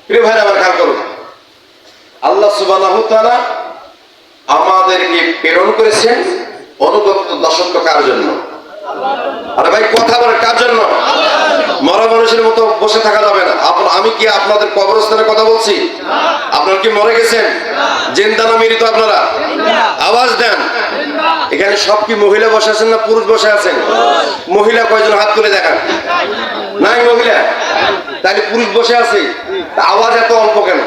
প্রিয় ভাইরা আমার খেয়াল করুন, আল্লাহ সুবহানাহু ওয়া তাআলা আমাদেরকে প্রেরণ করেছেন অনুগত দাসত্ব কার জন্য? আরে ভাই কথা বলেন, কার জন্য? মরা মানুষের মতো বসে থাকা যাবে না। আমি কি আপনাদের কবরস্থানের কথা বলছি? আপনারা কি মরে গেছেন? জিন্দা না মৃত? আপনারা আওয়াজ দেন। এখানে সব কি মহিলা বসে আছেন না পুরুষ বসে আছেন? মহিলা কয়জন হাত তুলে দেখান। নাই মহিলা? তাহলে পুরুষ বসে আছে। আওয়াজ এত অল্প কেন?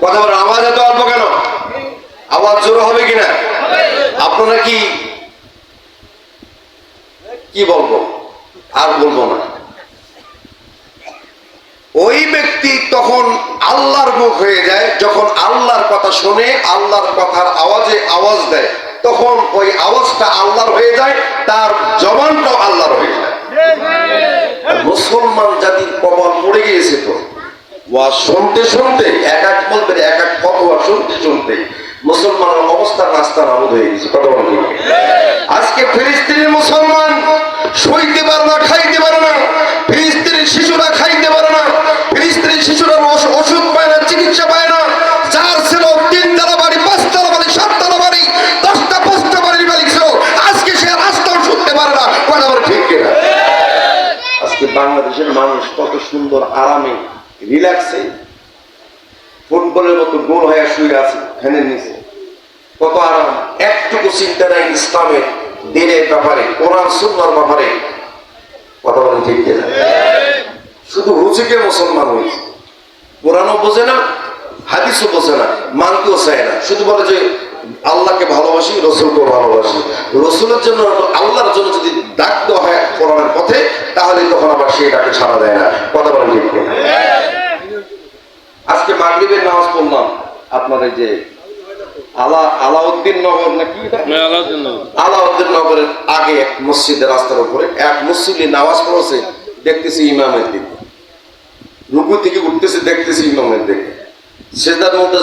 কথা বলেন, আওয়াজ এত অল্প কেন? আওয়াজ জোর হবে কিনা? আপনারা কি বলবো, আর বলবো না। ওই ব্যক্তি তখন আল্লাহর মুখ হয়ে যায় যখন আল্লাহর কথা শুনে, আল্লাহর কথার আওয়াজে আওয়াজ দেয়, তখন ওই আওয়াজটা আল্লাহর হয়ে যায়, তার জবানটাও আল্লাহর হয়ে যায়। মুসলমান জাতির কপাল পড়ে গিয়েছে তো, ওয়াজ শুনতে শুনতে এক এক বলতে এক এক ফতোয়া শুনতে শুনতে মুসলমানের অবস্থা রাস্তা নাবুদ হয়ে গেছে। কথা বলতে আজকে ফিলিস্তিনের মুসলমান সইতে পারে না, খাইতে পারে না। ফিলিস্তিনের শিশুরা খাইতে পারে না, ফিলিস্তিনের শিশুরা ওষুধ পায় না, চিকিৎসা পায় না। যার ছিল 3 তলা বাড়ি, 5 তলা বাড়ি, 7 তলা বাড়ি, 10টা 5টা বাড়ির মালিক ছিল, আজকে সে রাস্তাও শুনতে পারে না। কথা বলে ঠিক কিনা? আজকে বাংলাদেশের মানুষ কত সুন্দর আরামে রিল্যাক্সে ফুটবলের মতো গোল হয়ে শুয়ে আছে ফ্যানের নিচে, কত আরাম। একটুকু চিন্তা নাই ইসলামের দিনের ব্যাপারে, কোরআন সুন্নাহর ব্যাপারে। কথা বলেন ঠিক কিনা? শুধু হুজুকে মুসলমান হয়েছে, কোরআনও বোঝে না, হাদিসও বোঝে না, মানতেও চায় না। শুধু বলে যে আল্লাহকে ভালোবাসি, রসুলকে ভালোবাসি। রসুলের জন্য, আল্লাহর জন্য যদি ডাক দেওয়া হয় কোরআনের পথে, তাহলে তখন আবার সেই ডাকে সাড়া দেয় না। কথা বলেন ঠিক কিনা? আজকে মাগরিবের নামাজ পড়লাম আপনাদের যে আলাউদ্দিন নগর নাকি, আলাউদ্দিন নগরের আগে এক মসজিদের রাস্তার উপরে এক মুসল্লি নামাজ পড়ছে, দেখতেছি ইমামের দিকে, রুকু থেকে উঠতেছে দেখতেছি ইমামের দিকে, সেজদার মধ্যে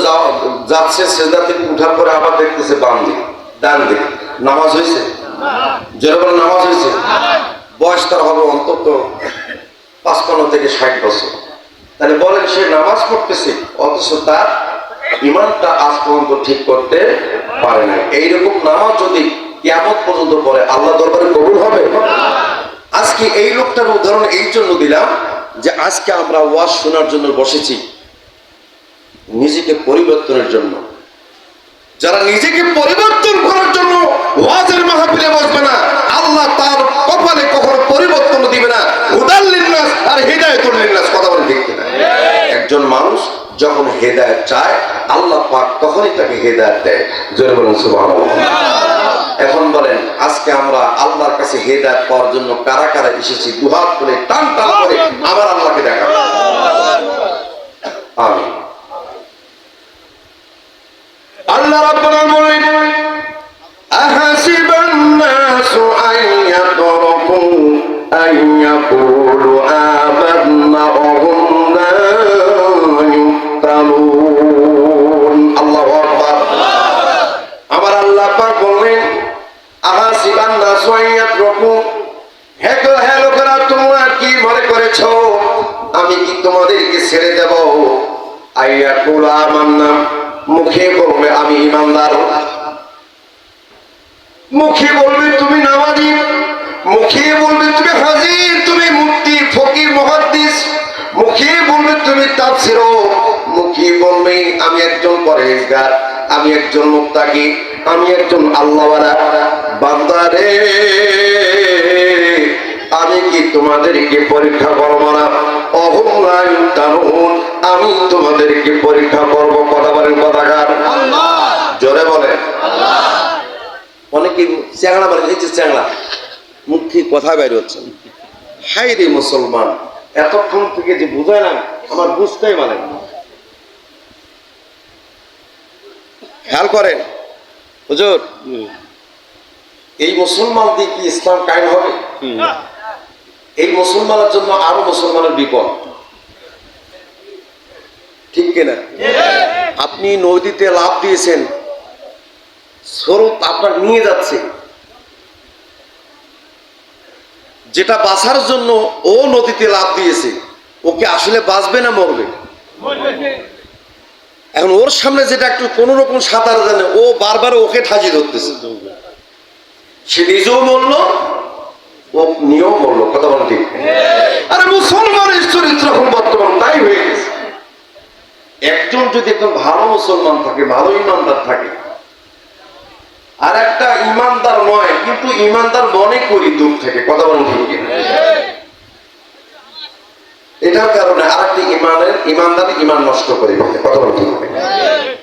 যাচ্ছে, সেজদা থেকে উঠার পরে আবার দেখতেছে বাম দিকে, ডান দিকে। নামাজ হয়েছে? যারা বলে নামাজ হয়েছে। বয়স তার হবে অন্তত 55 থেকে 60 বছর। তাহলে বলেন সে নামাজ পড়তেছে, অথচ তার ইমানটা আজ পর্যন্ত ঠিক করতে পারে না। এইরকম নামাজ যদি কিয়ামত পর্যন্ত পড়ে, আল্লাহ দরবারে কবুল হবে? আজকে এই লোকটার উদাহরণ এই জন্য দিলাম যে আজকে আমরা ওয়াজ শোনার জন্য বসেছি, নিজেকে পরিবর্তনের জন্য। যারা নিজেকে পরিবর্তন করার জন্য ওয়াজের মাহফিলে বসবে না, আল্লাহ তার কপালে কখনো পরিবর্তন দিবে না। হুদাল লিন্নাস আর হিদায়াতুল লিন্নাস। কথা বলে দেখতে না, একজন মানুষ যখন হেদায়েত চায়, আল্লাহ পাক তখনই তাকে হেদায়েত দেয়। জোরে বলুন সুবহানাল্লাহ। এখন বলেন, আজকে আমরা আল্লাহর কাছে হেদায়েত পাওয়ার জন্য কারা কারা এসেছি? দুহাত তুলে টান টান করে আমার আল্লাহকে দেখাবো। আমিন। আল্লাহ রাব্বুল আলামিন বলেন, আহাসিবান নাসু আইয়াতরাকু আইয়াকুলু আমান্না ওয়া হুম লা ইফতানুন। আল্লাহু আকবার। আমার আল্লাহ পাক বলেন, আহাসিবান নাসু আইয়াতরাকু, হে লোকেরা, তোমরা কি মনে করেছো আমি কি তোমাদেরকে ছেড়ে দেব? আইয়াকুলু আমান্না, মুখে বলবে আমি ইমানদার, মুখে বলবে তুমি নামাজি, মুখে বলবে তুমি হাজির, তুমি মুফতি, ফকির, মুহাদ্দিস, মুখে বলবে তুমি তাফসীর, মুখে বলবে আমি একজন পরহেজগার, আমি একজন মুত্তাকি, আমি একজন আল্লাহওয়ালা বান্দা রে। আমি কি তোমাদেরকে পরীক্ষা করব না? অহুম লা ইফতানুন, আমি তোমাদেরকে পরীক্ষা করব। কথা বলেন কথাকার আল্লাহ, জোরে বলে আল্লাহ। অনেকে চ্যাংড়া বলে, এই যে চ্যাংড়া, মুখ থেকে কথা বাইরে হচ্ছে। হাই রে মুসলমান, এতক্ষণ থেকে যে বুঝায় না, আমার বুঝতেই মানে না। খেয়াল করেন হুজুর, এই মুসলমান দিয়ে কি ইসলাম কায়েম হবে? এই মুসলমানের জন্য আরো মুসলমানের বিপদ। ঠিক কিনা? আপনি নদীতে লাফ দিয়েছেন, স্রোত আপনার নিয়ে যাচ্ছে, যেটা বাঁচার জন্য ও নদীতে লাফ দিয়েছে, ওকে আসলে বাঁচবে না মরবে? এখন ওর সামনে যেটা একটু কোন রকম সাঁতার জানে, ও বারবার ওকে ঠাজি ধরতেছে। সে নিজেও মরলো, ও নিয়েও মরলো। কথা বল ঠিক? আরে মুসলমানের চরিত্র এখন বর্তমান তাই হয়ে গেছে। একজন যদি একদম ভালো মুসলমান থাকে, ভালো ইমানদার থাকে, আর একটা ইমানদার নয় কিন্তু ইমানদার মনে করি দূর থেকে, কথা বলেন ঠিক? এটার কারণে আরেকটি ইমানদার ইমান নষ্ট করে ফেলে। কথা বলেন ঠিক?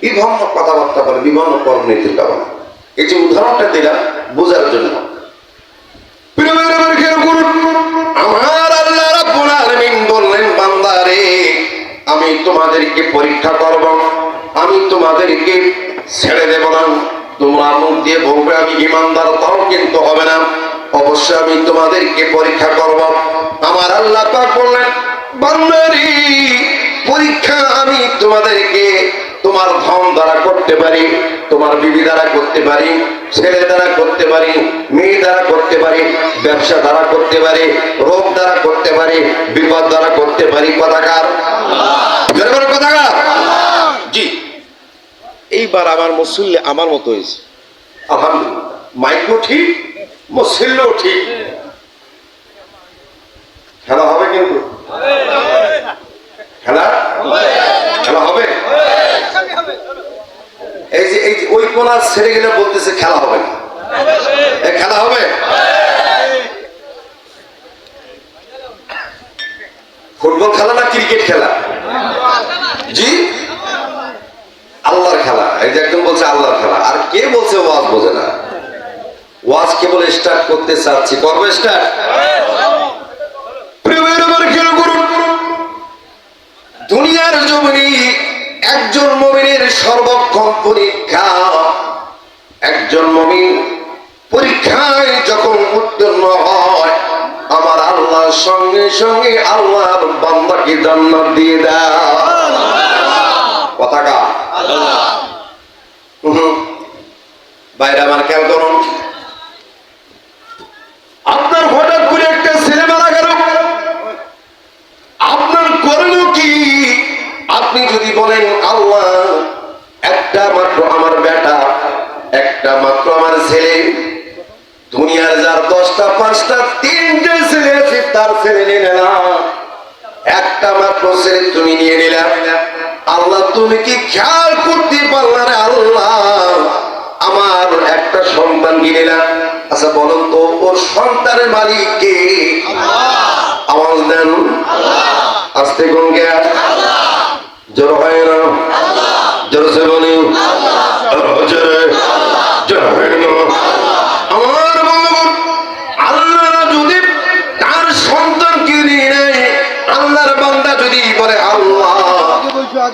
বিভিন্ন কথাবার্তা বলে, বিভিন্ন কর্মনীতির কারণে। এই যে উদাহরণটা দিলাম বোঝার জন্য। আমার আল্লাহ রাব্বুল আলামিন বললেন, বান্দারে আমি তোমাদেরকে পরীক্ষা করব, আমি তোমাদেরকে ছেড়ে দেব না। তোমরা মুখ দিয়ে বলবে আমি ইমানদার, তাও কিন্তু হবে না। অবশ্যই আমি তোমাদেরকে পরীক্ষা করব। আমার আল্লাহ পাক বললেন, বান্দারে পরীক্ষা আমি তোমাদেরকে তোমার ধন দ্বারা করতে পারি, তোমার বিবি দ্বারা করতে পারি, ছেলে দ্বারা করতে পারি, মেয়ে দ্বারা করতে পারি, ব্যবসা দ্বারা করতে পারি, রোগ দ্বারা করতে পারি, বিপদ দ্বারা করতে পারি। কথাকার কথাকার জি। এইবার আমার মুসল্লি আমার মতো হয়েছে, আলহামদুলিল্লাহ। মাইকও ঠিক, মুসল্লিও ঠিক। খেলা হবে কিন্তু, খেলা খেলা হবে। এই যে ওই কোনার ছেড়ে গেলে বলতেছে খেলা হবে না, খেলা হবে। ফুটবল খেলা না ক্রিকেট খেলা? জি, আল্লাহর খেলা। এই যে একজন বলছে আল্লাহর খেলা, আর কে বলছে ওয়াজ বোঝে না। ওয়াজ কেবল স্টার্ট করতে চাচ্ছি, করবে স্টার্ট। দুনিয়ার জমিনে একজন মুমিনের সর্বক্ষণ পরীক্ষা। একজন মুমিন পরীক্ষায় যখন উত্তীর্ণ হয়, আমার আল্লাহ সঙ্গে সঙ্গে আল্লাহর বান্দাকে জান্নাত দিয়ে দেয়। কথাটা বাইরে আমার খেয়াল করুন। আপনার হঠাৎ করে একটা ছেলে মারা গেল, আপনার করণীয় কি? আপনি যদি বলেন আল্লাহ একটা মাত্র আমার বেটা, একটা মাত্র আমার ছেলে, দুনিয়ার যার 10টা 5টা 3টে ছেলে আছে তার ছেলে নিয়ে নিলাম, একটা মাত্র ছেলে তুমি নিয়ে নিলাম। আল্লাহ তুমি কি খেয়াল করতে পারলা রে আল্লাহ, আমার একটা সন্তান কিনে নিলাম। আচ্ছা বলুন তো ওর সন্তানের মালিক কে? আওয়াজ দেন, আস্তে কোন কে? জোর হয় না, জোর সে বলি আমার বন্ধুগণ, আল্লাহ যদি তার সন্তান কিনে নেয়, আল্লাহর বান্দা যদি বলে আল্লাহ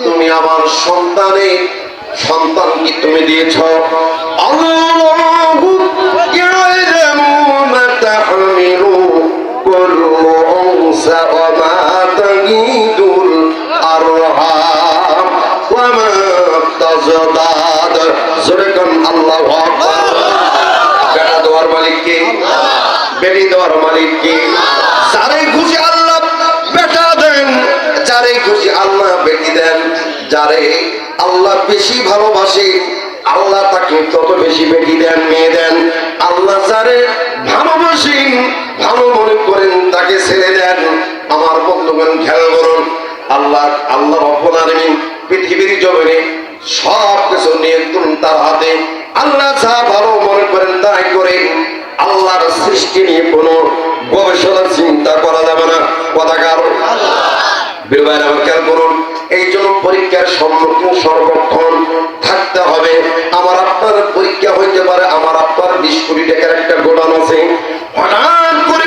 তুমি আমার সন্তান কি তুমি দিয়েছ, আল্লাহু ইয়ালামু মা তাহমিলু কুল্লু উনসা ওয়া মা তাগীদুল আরহাম ওয়া মা তাজদাদ। যখন আল্লাহু আকবার। বেটা দেওয়ার মালিক কে? বেটি দেওয়ার মালিক কে? যারে খুশি আল্লাহ বেটা দেন, যারে খুশি আল্লাহ বেটি দেন। যারে আল্লাহ বেশি ভালোবাসে আল্লাহ তাকে তত বেশি বেটি দেন, মেয়ে দেন। আল্লাহ যারে ভালোবাসেন, ভালো মনে করেন, তাকে ছেড়ে দেন। আমার বন্ধুগণ খেয়াল করুন, আল্লাহ রাব্বুল আলামিন পৃথিবীর জমিনে সব কিছু নিয়ন্ত্রণ তার হাতে। আল্লাহ যা ভালো মনে করেন তাই করেন। আল্লাহর সৃষ্টি নিয়ে কোনো গবেষণা চিন্তা করা যাবে না। কথাকার বিরবাইর আমার খেয়াল করুন। এই জন্য পরীক্ষার সম্মুখীন সর্বক্ষণ থাকতে হবে। আমার আপনার পরীক্ষা হইতে পারে, আমার আপনার 20 কোটি টাকার একটা গোডাউন আছে, হঠাৎ করে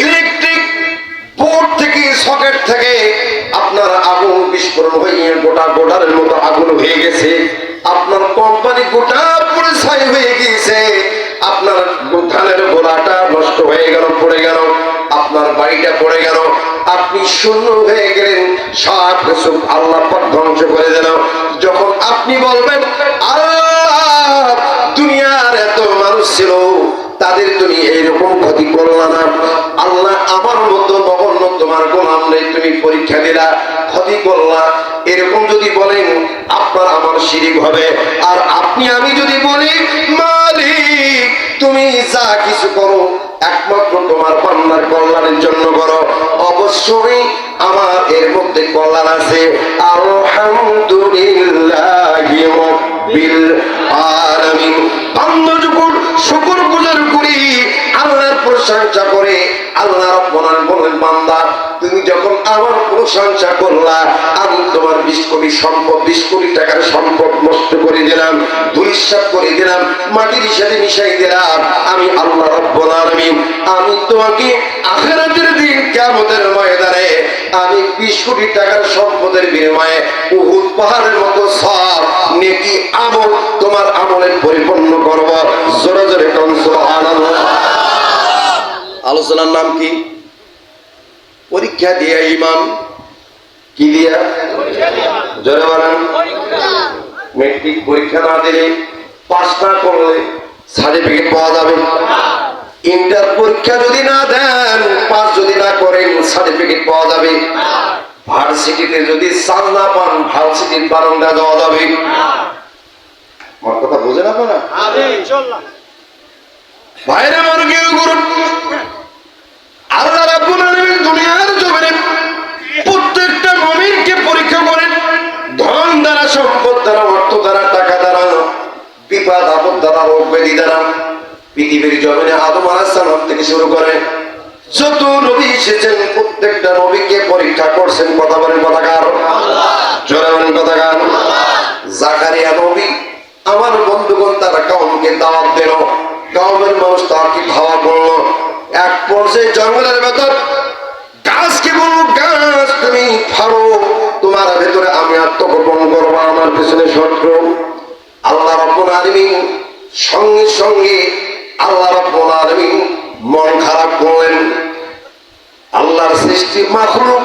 ইলেকট্রিক বোর্ড থেকে, সকেট থেকে আপনার আগুন বিস্ফোরণ হয়ে গোটা গোডাউনের মতো আগুন হয়ে গেছে। আপনার কোম্পানি গোটা পুরো ছাই হয়ে গিয়েছে। আপনার ধানের গোলাটা নষ্ট হয়ে গেল, পড়ে গেল। আপনার বাড়িটা পড়ে গেল, আপনি শূন্য হয়ে গেলেন। সব কিছু আল্লাহ পাক ধ্বংস করে দিল। যখন আপনি বলবেন আল্লাহ দুনিয়ার এত মানুষ ছিল, তার তাদের তুমি এইরকম ক্ষতি করলা না। আল্লাহ আমার মতো নগণ্য তোমার গোলাম নেই, তুমি পরীক্ষা দিলা, ক্ষতি করলা, এরকম যদি বলেন আপনার আমার শিরিক হবে। আর আপনি আমি যদি বলি মালিক তুমি যা কিছু করো একমাত্র তোমার বান্দার কল্যাণের জন্য করো, অবশ্যই আমার এর মধ্যে কল্যাণ আছে। আলহামদুলিল্লাহি রাব্বিল আলামিন। বান্দা যখন শুকর গুজার করি, আল্লাহর প্রশংসা করে, আল্লাহ রাব্বুল আলামিন বলেন বান্দা তুমি যখন আমার প্রশংসা করলা, আমি তোমার 20 কোটি সম্পদ, 20 কোটি টাকার সম্পদ নষ্ট করে দিলাম, ধূলিসাৎ করে দিলাম, মাটির সাথে মিশাই দিলাম। আমি আল্লাহ রাব্বুল আলামিন আমি তোমাকে আখিরাতের দিন কিয়ামতের ময়দানে আমি 20 কোটি টাকার সম্পদের বিনিময়ে উহুদ পাহাড়ের মতো সওয়াব নেকি আমল তোমার আমলে পরিপূর্ণ করব। জোরে জোরে কোন সুবহানাল্লাহ। আলোচনার নাম কি? পরীক্ষা দিয়া ইমান। কি দিয়া? জোরে বলেন। মেট্রিক পরীক্ষা না দিলে, পাস না করলে সার্টিফিকেট পাওয়া যাবে। ইন্টার পরীক্ষা যদি না দেন, পাস যদি না করেন, সার্টিফিকেট পাওয়া যাবে। ভার্সিটিতে যদি চান্স না পান, ভার্সিটির বারান্দা যাওয়া যাবে। আমার কথা বোঝেন আপনারা? ভাইরা আমার কেউ করুন, আল্লাহ রাব্বুল আলামিন দুনিয়ার জমিনে প্রত্যেকটা মুমিনকে পরীক্ষা করেন। ধন দ্বারা, সম্পদ দ্বারা, অর্থ দ্বারা, টাকা দ্বারা, বিপদ আপদ দ্বারা, রোগ ব্যাধি দ্বারা। পৃথিবীর জমিনে আদম আলাইহিস সালাম থেকে শুরু করে যত নবী এসেছেন প্রত্যেকটা নবীকে পরীক্ষা করছেন। কথা বলেন কথাকার, জোরে বলেন কথাকার। জাকারিয়া নবী আমার বন্ধুগণ তারা কওমকে দাওয়াত দিল, কওমের মানুষ তাকে ধাওয়া করলো। এক পর্যায়ে জঙ্গলের ভেতর গাছকে বলল, গাছ তুমি ফাড়ো, তোমার ভেতরে আমি আত্মগোপন করবো, আমার পিছনে শত্রু। আল্লাহ রাব্বুল আলামিন সঙ্গে সঙ্গে আল্লাহ রাব্বুল আলামিন মন খারাপ করলেন। আল্লাহর সৃষ্টি মাখলুক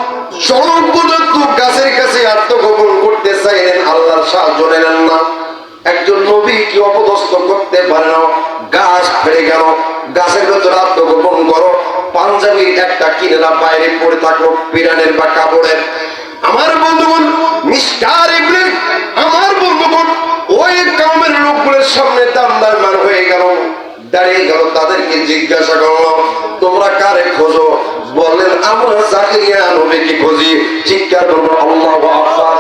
জড় পদার্থ গাছের কাছে আত্মগোপন করতে চাইলেন, আল্লাহর সাহায্য নিলেন না। একজন নবী কি অপদস্থ করতে পারে না, গাছ ফেড়ে গেল, গাছের ভেতরে আত্মগোপন করো, পাঞ্জাবির একটা কিনেরা বাইরে পড়ে থাকলো, পিরানের বা কাপড়ের। আমার বন্ধুগণ মিস্টার ইবলিস, আমার বন্ধুগণ ওই কওমের লোকগুলোর সামনে দান্দারমান হয়ে গেল, দাঁড়িয়ে গেল। তাদেরকে জিজ্ঞাসা করলো তোমরা কারে খোঁজো? বললেন আমরা জাকারিয়া নবীকে খুঁজি। চিৎকার করলো আল্লাহু আকবার।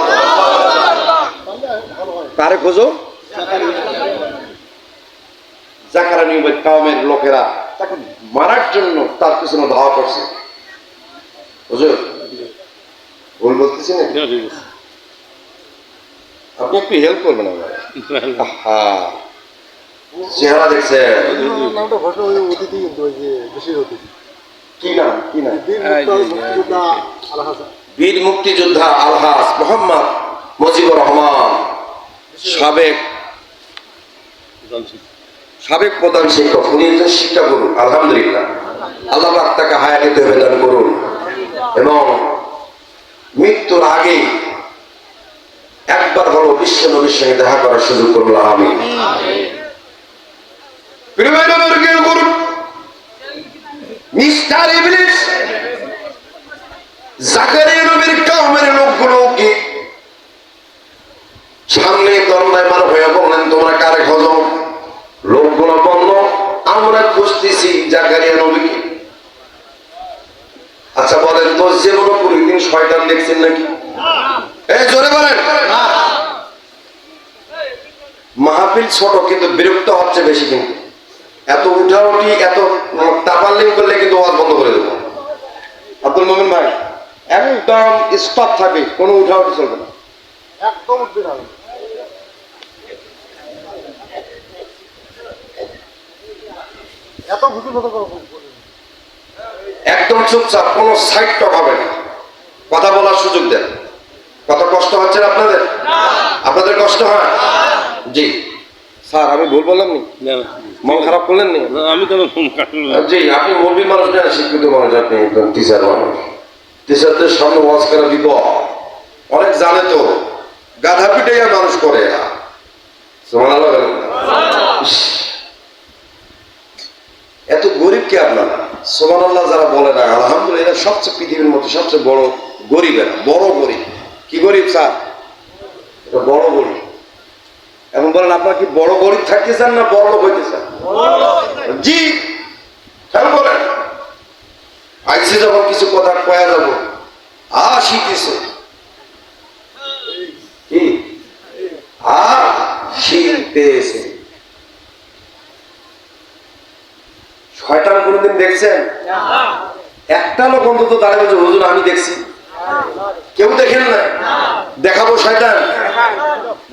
কারে খোঁজো? জাকারিয়া নবীর কওমের লোকেরা তাকে মারার জন্য তার পিছনে ধাওয়া করছে। হুজুর ভুল বলতেছি না? আপনি একটু হেল্প করবেন আমার। হ্যাঁ, চেহারা দেখছে। কি নাম? কি নাম? বীর মুক্তিযোদ্ধা আলহাজ মোহাম্মদ মুজিবুর রহমান, সাবেক প্রধান শিক্ষক। উনি একজন শিক্ষা গুরু। আলহামদুলিল্লাহ, আল্লাহ পাক তাকে হায়াতে প্রদান করুন এবং মৃত্যুর আগে একবার হলো বিশ্ব নবীর সঙ্গে দেখা করার সুযোগ করল। আমিন। মিস্টার ইবলিস জাকারিয়া নবীর কওমের লোকগুলোকে সামনে দণ্ডায়মান হয়ে বললেন তোমরা কারে খোঁজো? লোকগুলো বলল আমরা খুঁজতেছি জাকারিয়া নবীকে। আচ্ছা বলেন তো, জীবনে কোনদিন শয়তান দেখছেন নাকি? এই জোরে বলেন। মাহফিল ছোট কিন্তু বিরক্ত হচ্ছে বেশি। কিন্তু এত উঠাউঠি, এত তাপাল্লিং করলে কিন্তু ওয়াজ বন্ধ করে দেবো। আব্দুল মোমিন ভাই একদম স্টপ থাকে, কোনো উঠাউঠি চলবে না, একদম উঠবে না। একদম চুপচাপ, কোনো সাইড টক হবে না, কথা বলার সুযোগ দেন। কত কষ্ট হচ্ছে আপনাদের? আপনাদের কষ্ট হয়? জি স্যার, আমি ভুল বললাম নি? মন খারাপ করলেন নি? আমি তো জি, আপনি মুরব্বী মানুষ না, শিক্ষিত মানুষ, আপনি একদম টিচার মানুষ। টিচারদের সামনে ওয়াজ করা বিপদ, অনেক জানে তো, গাধা পিটাইয়া মানুষ করে। এত গরিব কে আপনারা? সুবহানাল্লাহ যারা বলে না, আলহামদুলিল্লাহ, সবচেয়ে পৃথিবীর মধ্যে সবচেয়ে বড় গরিব এরা, বড় গরিব। কি গরিব স্যার? বড় গরিব। এখন বলেন আপনারা কি বড় গরিব থাকতে চান না বড় লোক হইতে চান? জি, বলেন। আইসে যখন কিছু কথা কয়া যাব, আসিতেছে কি আসিতেছে। শয়তান কোনদিন দেখছেন? একটা লোক অন্তত দাঁড়িয়ে বলছে হুজুর আমি দেখছি। কেউ দেখেন না? দেখাবো শয়তান,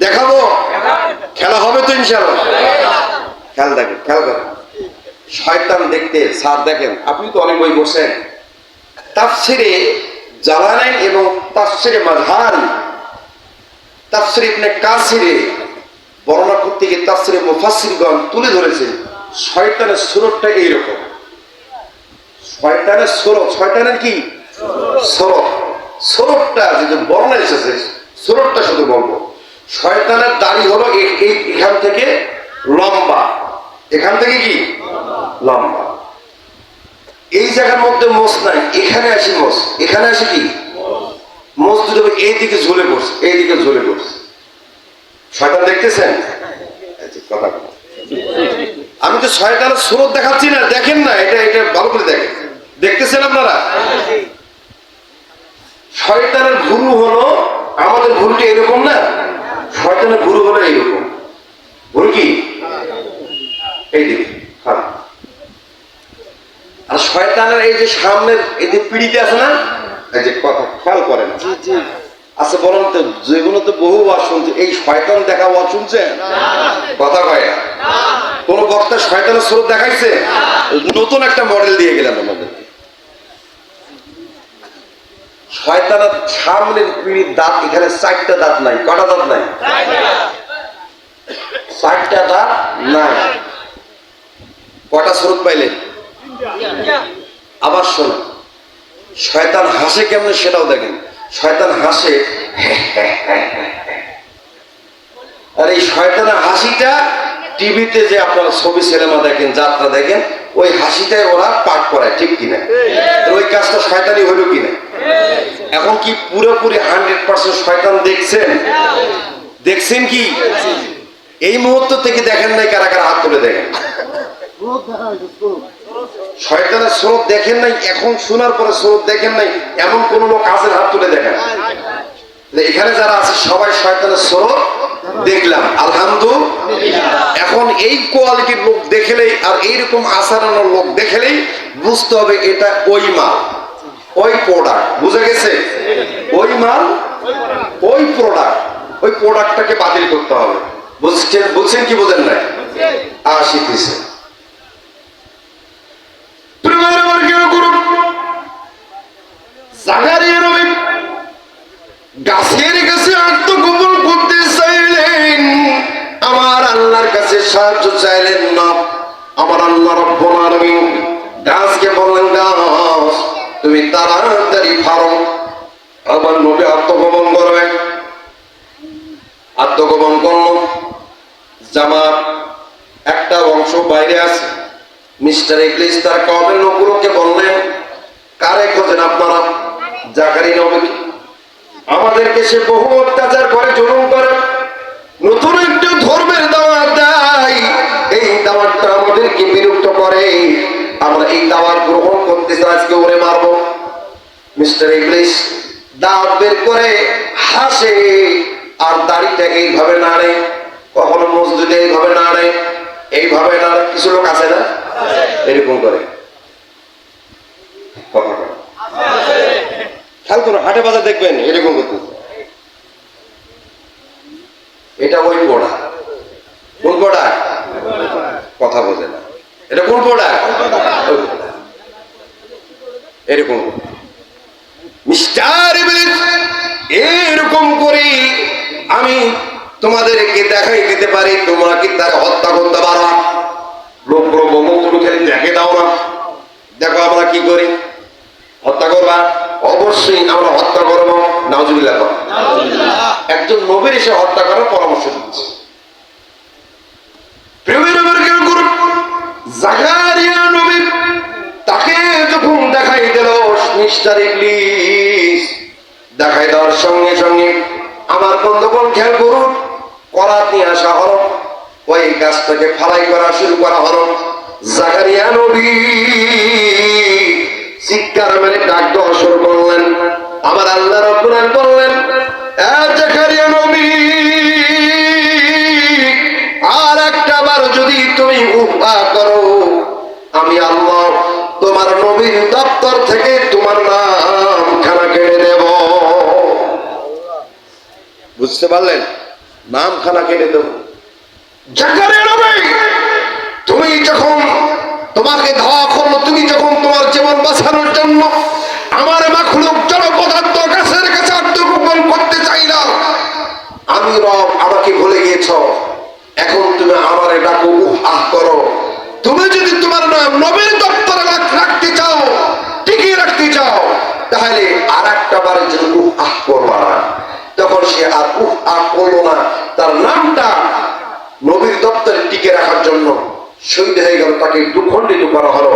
দেখাবো। খেলা হবে তো ইনশাআল্লাহ। খেয়াল দেখেন, খেয়াল করেন। শয়তান দেখতে স্যার দেখেন, আপনি তো অনেক বই পড়ছেন, তাফসিরে জালালাইন এবং তাফসিরে মাজহারি, তাফসির ইবনে কাসিরে বর্ণনা করতে গিয়ে তাফসিরে মুফাসসিরগণ তুলে ধরেছেন শয়তানের সুরতটা এইরকম। শয়তানের সুরত, শয়তানের কি সুরত, সুরতটা যে বর্ণনা এসেছে সুরতটা শুধু বলবো। শয়তানের দাড়ি হলো এখান থেকে লম্বা, এখান থেকে কি লম্বা, এই জায়গার মধ্যে মোষ নাই, এখানে আসি মোষ, এখানে আসি কি মোষ, দুটো এইদিকে ঝুলে পড়ছে, এইদিকে ঝুলে পড়ছে। শয়তান দেখতেছেন? কথা বলো, আমি তো শয়তানের সুরত দেখাচ্ছি না, দেখেন না, এটা এটা ভালো করে দেখেন। দেখতেছেন আপনারা? শয়তানের গুরু হলো, আমাদের গুরুটি এরকম না, শয়তানের গুরু হলো এইরকম। গুরু কি এইদিকে, হ্যাঁ। আর শয়তানের এই যে সামনের এই যে পিড়িতে আছে না, এই যে কথা খেয়াল করেন। আচ্ছা বলেন তো, যেগুলো তো বহু ওয়াজ শুনছে, এই শয়তান দেখা ওয়াজ শুনছেন? কথা কয় না। কোন বক্তা শয়তানের স্রোত দেখাইছে? নতুন একটা মডেল দিয়ে গেলেন আমাদের। শয়তানের সামনের পিড়ির দাঁত, এখানে 4টা দাঁত নাই। কটা দাঁত নাই? 4টা দাঁত নাই। কটা স্রোত পাইলেন? আবার শোনো, শয়তান হাসে কেমনে সেটাও দেখেন। শয়তান হাসে, আর এই শয়তানের হাসিটা টিভিতে যে আপনারা ছবি সিনেমা দেখেন, যাত্রা দেখেন, ওই হাসিটাই ওরা পাঠ করায়, ঠিক কিনা? ওই কাজটা শয়তানি হইল কিনা? এখন কি পুরোপুরি 100% শয়তান দেখছেন? দেখছেন কি? এই মুহূর্ত থেকে দেখেন নাই? কারা কারা হাত তুলে দেখেন। শয়তানের স্রোত দেখেন নাই? এখন শোনার পরে স্রোত দেখেন নাই এমন কোন লোক আছেন? হাত তুলে দেখেন। এখানে যারা আছে সবাই শয়তানের স্রোত দেখলাম, আলহামদুলিল্লাহ। এখন এই কোয়ালিটির লোক দেখলেই আর এইরকম আচরণের লোক দেখলেই বুঝতে হবে এটা ওই মাল, ওই প্রোডাক্ট। বুঝে গেছে? ওই মাল, ওই প্রোডাক্ট, ওই প্রোডাক্টটাকে বাতিল করতে হবে। বুঝছেন? বুঝছেন কি বোঝেন না? আসিতেছে গাছের কাছে আত্মগোপন করতে চাইলেন, আমার আল্লাহর কাছে সাহায্য চাইলেন না। আমার আল্লাহ রব্বুল আলামিন গাছকে বললেন, গাছ তুমি তাড়াতাড়ি ফারো। আমার নবী আত্মগোপন করবে, আত্মগোপন করলো। জামার একটা অংশ বাইরে আছে। মিস্টার ইবলিস তার কওমের লোকগুলোকে বললেন, কারে খোঁজেন আপনারা? জাকারিয়া নবী। আমাদেরকে সে বহু অত্যাচার করে, জুলুম করে, নতুন একটা ধর্মের দাওয়াত দেয়। এই দাওয়াতটা আমাদেরকে বিরক্ত করে, আমরা এই দাওয়াত গ্রহণ করতেছি, আজকে ওরে মারবো। মিস্টার ইবলিস দাওয়াত বের করে হাসে, আর দাড়িটা এইভাবে নাড়ে, কখনো মসজিদে এইভাবে নাড়ে, এইভাবে নাড়ে। কিছু লোক আছে না এরকম করে? খেয়াল করো, হাটে বাজার দেখবেন এরকম করতে। এটা ওই পোড়া। কোন পোড়া? কথা বোঝে না। এটা কোন পোড়া? এরকম মিস্টার ইবলিস এরকম করে আমি তোমাদেরকে দেখাই দিতে পারি, তোমরা কি তার হত্যা করতে পারো? লোক বলো তুমি খালি দেখে দাও না, দেখো আমরা কি করি। হত্যা করবা? অবশ্যই আমরা হত্যা করবো। নাউজুবিল্লাহ। একজন নবীর এসে হত্যা করার পরামর্শ দিচ্ছে। জাকারিয়া নবী মিস্টার ইবলিস দেখাই দেওয়ার সঙ্গে সঙ্গে আমার বন্ধুগণ খেয়াল করুন, করাত নিয়ে আসা হলো, ওই গাছটাকে ফালাই করা শুরু করা হলো। জাকারিয়া নবী চিৎকার মেরে ডাক দেওয়া শুরু করলেন। আমার আল্লাহ রাব্বুল আলামিন বললেন, এ জাকারিয়া নবী, আর একটা বার যদি তুমি উহা করো, আমি আল্লাহ তোমার নবীর দপ্তর থেকে তোমার নাম খানা কেটে দেব। বুঝতে পারলেন? নাম খানা কেটে দেব। জাকারিয়া নবী, তুমি যখন তোমাকে ধাওয়া করলো, তুমি যখন তোমার জীবন বাঁচানোর জন্য আমার মাখলুক জড় পদার্থ গাছের কাছে আত্মগোপন করতে চাই না, আমি রব, আমাকে ভুলে গিয়েছ, এখন তুমি আমারে ডাকো, আহ করো। তুমি যদি তোমার নাম নবীর দপ্তরে রাখতে চাও, টিকিয়ে রাখতে চাও, তাহলে আর একটা বারের জন্য আহ করবা না। তখন সে আর আহ করলো না, তার নামটা নবীর দপ্তরে টিকে রাখার জন্য শহীদ হয়ে গেল, তাকে দুখণ্ডিত করা হলো,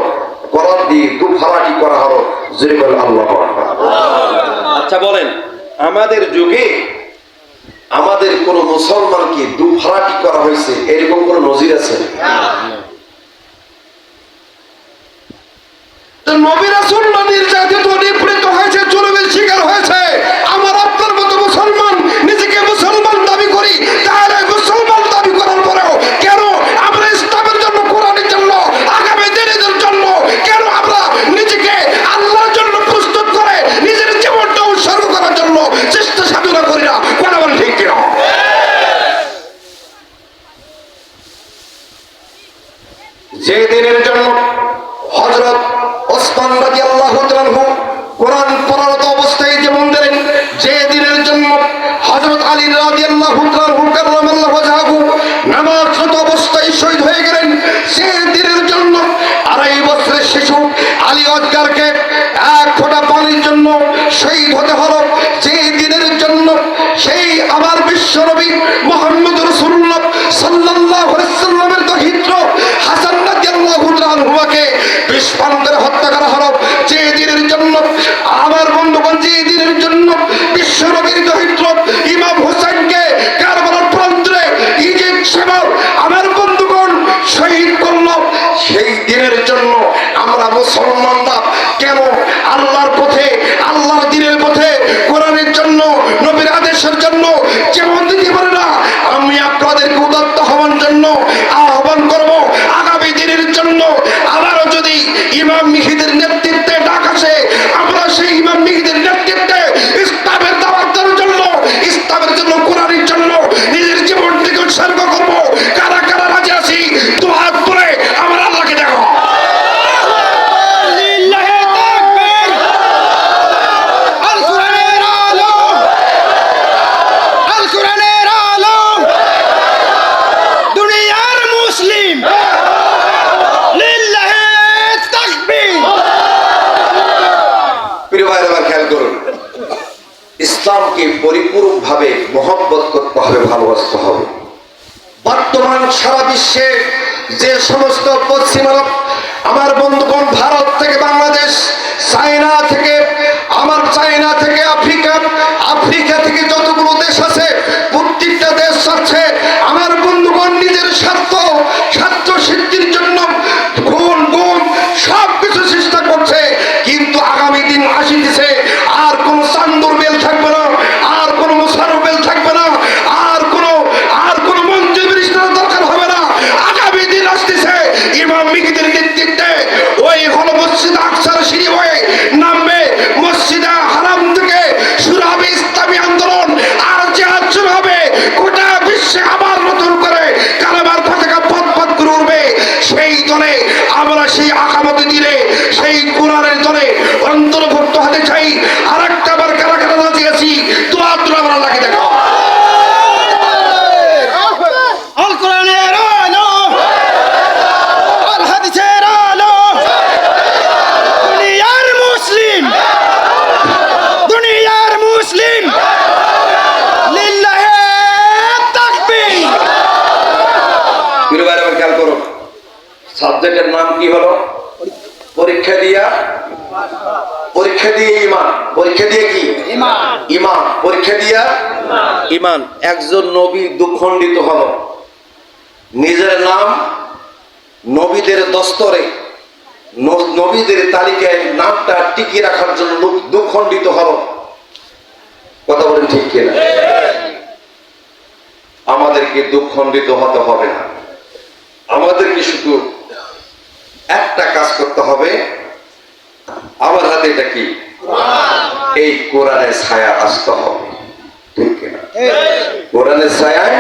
করাত দিয়ে দুফালাটি করা হলো। জোরে বলেন আল্লাহু আকবার। আচ্ছা বলেন, আমাদের যুগে আমাদের কোন মুসলমানকে দুফালাটি করা হয়েছে এরকম কোন নজির আছে? নবী রাসূল নির্যাতিত, নিপীড়িত হয়েছে, জুলুমের শিকার হয়েছে। আমার আপনার মতো মুসলমান নিজেকে মুসলমান দাবি করি, তাহলে মুসলমান দাবি করার পরেও কেন আমরা ইসলামের জন্য, কোরআনের জন্য, আগামী দিনের জন্য কেন আমরা নিজেকে আল্লাহর জন্য প্রস্তুত করে নিজের জীবনটা উৎসর্গ করার জন্য চেষ্টা সাধনা করি না? কোন বলেন ঠিক কিনা? যে দিনের জন্য হযরত ওসমান রাদিয়াল্লাহু তাআলা কোরআন পড়ারত অবস্থায় যেমন দিলেন, যে দিনের জন্য হযরত আলী রাদিয়াল্লাহু তাআলা কাররামাল্লাহু ওয়াজহাহু নামাজরত অবস্থায় শহীদ হয়ে গেলেন, সে দিনের জন্য 2.5 বছরের শিশু আলী আসগরকে এক ফোঁটা পানির জন্য শহীদ হতে হলো, যে দিনের জন্য সেই আমার বিশ্বনবী মুহাম্মদ রাসূলুল্লাহ সাল্লাল্লাহু আলাইহি ওয়াসাল্লামের দহিত্র হাসান রাদিয়াল্লাহু তাআলাকে বিস্ফোরণে হত্যা করা হলো, যে দিনের জন্য আমার বন্ধুগণ, যে দিনের জন্য বিশ্বনবীর দহিত্র ইমাম হোসেনকে কারবালার প্রান্তরে ইজিপ্ট সেবক আমার বন্ধুগণ শহীদ করলো, সেই দিনের জন্য আমরা মুসলমানরা কেন আল্লাহর পথে, আল্লাহর দ্বীনের পথে, কোরআনের জন্য, নবীর আদেশের জন্য যেমন দিতে পারে না, আমি আপনাদেরকে উদাত্ত হওয়ার জন্য আহ্বান করব। আগামী দিনের জন্য আবারও যদি ইমাম মিহিদের নেতৃত্বে ডাক আসে, আমরা সেই ইমাম মিহিদের নেতৃত্বে ইসলামের দাওয়াত দেওয়ার জন্য, ইসলামের জন্য, কোরআনের জন্য নিজের জীবনটিকে উৎসর্গ করব। কারা কারা রাজি আছি? দু হাত তুলে আমার আল্লাহকে দেখো। ইসলামকে পরিপূর্ণভাবে মহব্বত করতে হবে, ভালোবাসতে হবে। বর্তমান সারা বিশ্বে যে সমস্ত পশ্চিমা আমার বন্ধুগণ, ভারত থেকে বাংলাদেশ, চায়না থেকে আফ্রিকা, আফ্রিকা থেকে যতগুলো দেশ আছে, প্রত্যেকটা দেশ চাচ্ছে আমার বন্ধুগণ নিজের স্বার্থ সিদ্ধির জন্য খুন গুম সবকিছু চেষ্টা করছে, কিন্তু আগামী দিন আসিতেছে, আর কোন চান্দুর বেল থাকবে না, আর কোন মুসার বেল থাকবে না, আর কোন মন্ত্রী ব্যারিস্টার দরকার হবে না। আগামী দিন আসতেছে ইমাম মিহিদের নেতৃত্বে ওই হলো মসজিদ আকসার সিঁড়ি হয়ে নামবে, মসজিদে হারাম থেকে শুরু হবে ইসলামী আন্দোলন, আর জিহাদ শুরু হবে। গোটা বিশ্বে আবার নতুন করে কালেমার পতাকা পথ করে উঠবে। সেই দলে আমরা সেই আকামতে দিলে সেই কোরআনের দলে অন্তর্ভুক্ত হতে চাই। আর একটা বার কারা কারা রাজি আছি? দোয়া তুলে আমরা লাগে দেখো। আল কোরআনের আলো, আল হাদিসের আলো, দুনিয়ার মুসলিম লিল্লাহি তাকবীর। প্রিয় ভাইরা, খেয়াল করুন, সাবজেক্টের নাম কি হলো? পরীক্ষা পরীক্ষা দিয়ে ঈমান, পরীক্ষা দিয়ে কি ঈমান, পরীক্ষা দিয়া ঈমান। একজন নবী দুখণ্ডিত হলো, নিজের নাম নবীদের দস্তরে, নবীদের তালিকায় নামটা টিকিয়ে রাখার জন্য দুখণ্ডিত হলো। কথা বলেন ঠিক কিনা? আমাদেরকে দুখণ্ডিত হতে হবে না, আমাদেরকে শুধু একটা কাজ করতে হবে। আমার হাতে এটা কি? এই কোরআনের ছায়া আসতে হবে, ঠিক কিনা? কোরআনের ছায়ায়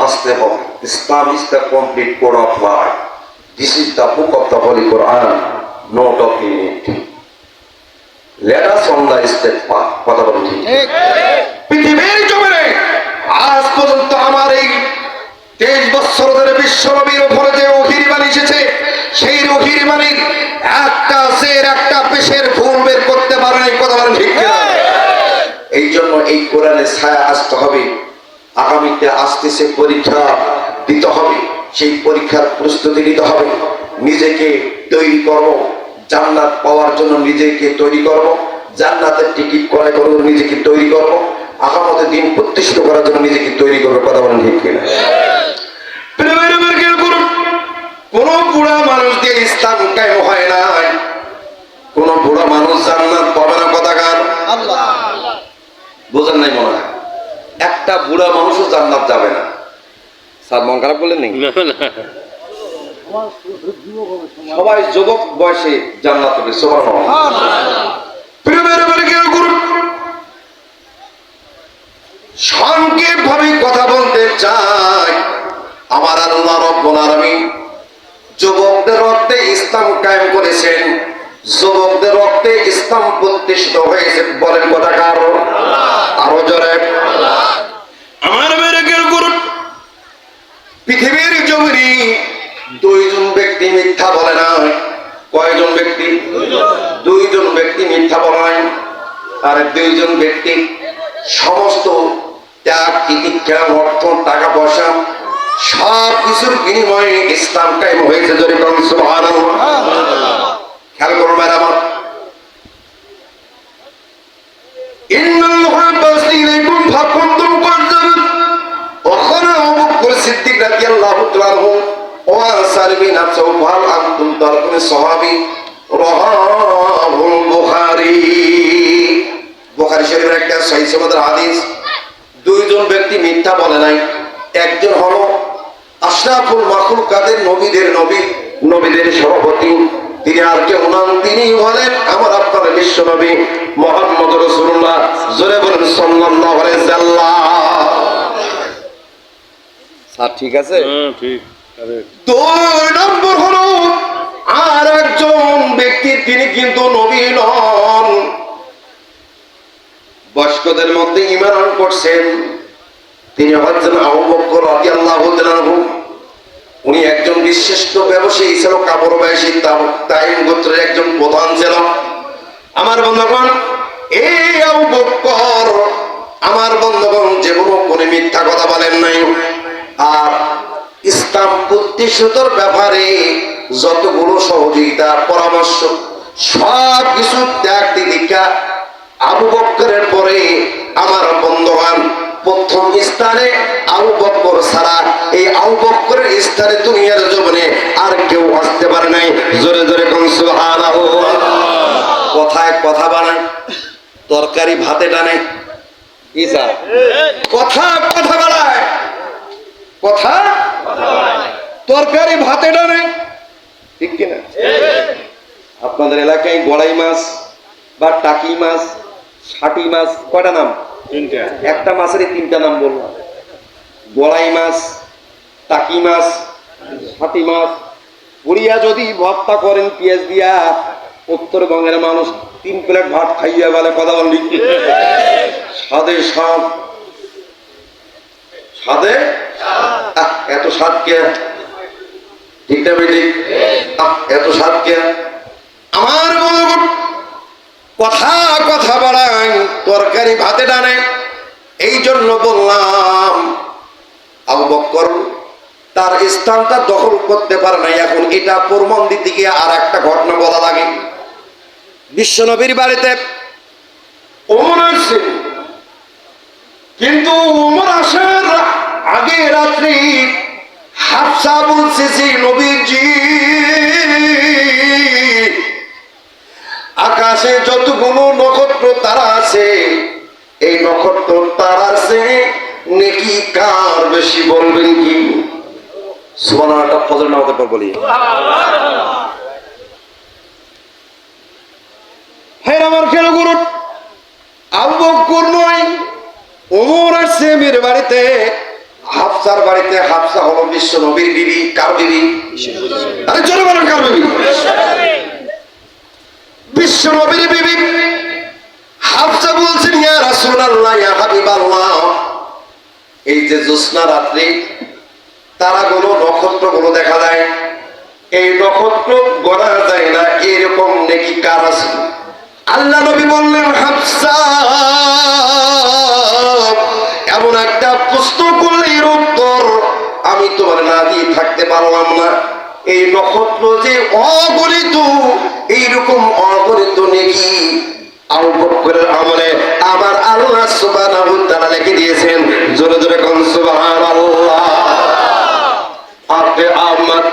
আসতে হবে। Islam is the complete code of life. This is the book of the holy Quran, no doubt in it. Let us on the step path. কথা বলুন ঠিক? পৃথিবীর জমিনে আজ পর্যন্ত আমার এই 23 বছর ধরে বিশ্বনবীর উপরে যে ওহীর বাণী এসেছে, সেই ওহীর বাণীর একটা জের, একটা পেশের ভুল বের করতে পারে নাই। কথা বলেন ঠিক কিনা? এই জন্য এই কোরআনের ছায়া আসতে হবে। আগামীতে আসতেছে পরীক্ষা দিতে হবে, সেই পরীক্ষার প্রস্তুতি নিতে হবে। নিজেকে তৈরি করব জান্নাত পাওয়ার জন্য, নিজেকে তৈরি করব জান্নাতের টিকিট ক্রয় করব, নিজেকে তৈরি করব আগামতে দিন প্রতিষ্ঠিত করার জন্য, নিজেকে তৈরি করবো। কথা বলেন ঠিক কিনা? কোন বুড়া মানুষ দিয়ে ইসলাম কায়েম হয় না, কোন বুড়া মানুষ জান্নাত পাবে না। কথা কার? বোঝেন নাই মনে হয়? একটা বুড়া মানুষও জান্নাত যাবে না। স্যার মন খারাপ করলেন নাকি? সবাই যুবক বয়সে জান্নাত পাবে। সংক্ষেপ ভাবে কথা বলতে চাই। আমার আল্লাহ রাব্বুল আলামিন যুবকদের রক্তে ইসলাম কায়েম করেছেন, যুবকদের রক্তে ইসলাম প্রতিষ্ঠিত হয়েছে। বলেন কথা কার? আরো জোরে। আমার মেরেকের গুরু, পৃথিবীর জমিনে দুইজন ব্যক্তি মিথ্যা বলে না। কয়জন ব্যক্তি? দুইজন ব্যক্তি মিথ্যা বলে নাই। আর দুইজন ব্যক্তি সমস্ত ত্যাগ তিতিক্ষা, অর্থ, টাকা পয়সা সব কিছুর বিনিময়ে ইসলাম কায়েম হয়েছে। যদি কোন সুবহানাল্লাহ। খেয়াল করবেন আমার, ইন্নাল্লাহা বাসিরাকুম ফাকুনতুম কাযযাব। ওখানে আবু বকর সিদ্দিক রাদিয়াল্লাহু তাআলা আনহু ওয়া সালমিন আতসাওফাল আনতুম তারকুন সাহাবী রাহাহুল বুখারী। বুখারী শরীফের একটা সহিহ সনদের হাদিস। দুইজন ব্যক্তি মিথ্যা বলে নাই। একজন হলো আশরাফুল মাখলুকাতের, নবীদের নবী, নবীদের সভাপতি। তিনি আর কেউ নন, তিনি হলেন আমার আপনার বিশ্ব নবী মুহাম্মদ রাসূলুল্লাহ। জোরে বলেন সাল্লাল্লাহু আলাইহি ওয়াসাল্লাম। স্যার ঠিক আছে? ঠিক। দুই নম্বর হলো আর একজন ব্যক্তি, তিনি কিন্তু নবী নন। বয়স্কদের মধ্যে ঈমান আনয়ন করছেন, তিনি হচ্ছেন আবু বকর রাদিয়াল্লাহু তাআলা আনহু। উনি একজন বিশিষ্ট ব্যবসায়ী ছিল, কাপড় ব্যবসায়ী, তাইম গোত্রের একজন প্রধান ছিল। আমার বন্ধুগণ, এই আবু বকর আমার বন্ধুগণ জীবনে কোনো মিথ্যা কথা বলেন নাই। আর ইসলাম প্রতিষ্ঠিতর ব্যাপারে যতগুলো সহযোগিতা, পরামর্শ, সব কিছু ত্যাগ দীক্ষা আবু বকরের পরে আমার বন্ধুগণ প্রথম স্থানে আবু বকর ছাড়া এই আবু বকরের স্থানে দুনিয়ার জীবনে আর কেউ আসতে পারে নাই। জোরে জোরে কোন সুবহানাল্লাহ। কথায় কথা বানায়, তরকারি ভাতে টানে। ইসা কথা কথা বাড়ায়, কথা তরকারি ভাতে টানে, ঠিক কিনা? আপনাদের এলাকায় গড়াই মাছ বা টাকি মাছ, ষাটি মাছ কয়টা নাম? তিনটা। একটা মাছেরই তিনটা নাম বললাম। গড়াই মাছ, টাকি মাছ, ষাটি মাছ। পুরিয়া যদি ভর্তা করেন পেঁয়াজ দিয়া, উত্তরবঙ্গের মানুষ 3 প্লেট ভাত খাইয়া বলে। কথা বলি স্বাদে স্বাদ, স্বাদে এত স্বাদ কে? ঠিক না বেটি? এত স্বাদ কে? আমার বন্ধুগণ কথা কথা বাড়ায়, তরকারি ভাতে টানে। এই জন্য বললাম আবু বকর তার স্থানটা দখল করতে পারে নাই। এখন এটা প্রমাণ দিতে গিয়ে আর একটা ঘটনা বলা লাগে। বিশ্ব নবীর বাড়িতে ওমর আসছে, কিন্তু ওমর আসার আগে রাত্রি হাফসা বলছে যে নবীজি, আকাশে যতগুলো নক্ষত্র তারা আছে, এই নক্ষত্র তারার চেয়ে নেকি কার বেশি বলবেন কি? সুবহানাল্লাহ, ফজর নামাজের পর বলি। হ্যাঁ আমার কেন গুরু, আবু বকর নয়, ওমর আসছে মেয়ের বাড়িতে, হাফসার বাড়িতে। হাফসা হলো বিশ্ব নবীর বিবি। কার বিবি? আরে জোরে বলেন, কার বিবি? বিশ্ব নবীর বিবি। হাফসা বলছেন, ইয়া রাসূলুল্লাহ, ইয়া হাবিবাল্লাহ, এই যে জ্যোৎস্না রাত্রি তারাগুলো, নক্ষত্রগুলো দেখা যায়, এই নক্ষত্র গণা যায় না, এরকম নেকি কার আছে? আল্লাহ নবী বললেন, হাফসা, এমন একটা প্রশ্ন করলে এর উত্তর আমি তোমার না দিয়ে থাকতে পারলাম না। এই নক্ষত্র যে অগণিত, এইরকম অগণিত নেকি আবু বকরের আমলে আমার আল্লাহ সুবহানাহু ওয়া তাআলা লিখে দিয়েছেন। জোরে জোরে কোন সুবহানাল্লাহ। আপনি আমার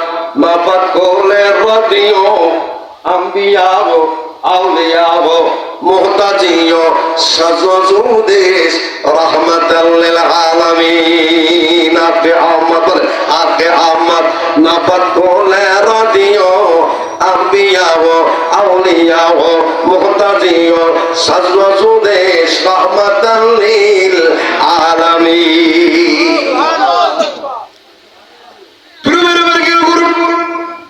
মাফাত করলে রদিও আম্বিয়াও আউলিয়াও মুহতাজিও সাজুদেশ রাহমাতাল লিল আলামিন। আপনি আমার মাফাত করলে রদিও আম্বিয়াও আউলিয়াও মুহতাজিও সাজুদেশ রাহমাতাল লিল আলামিন।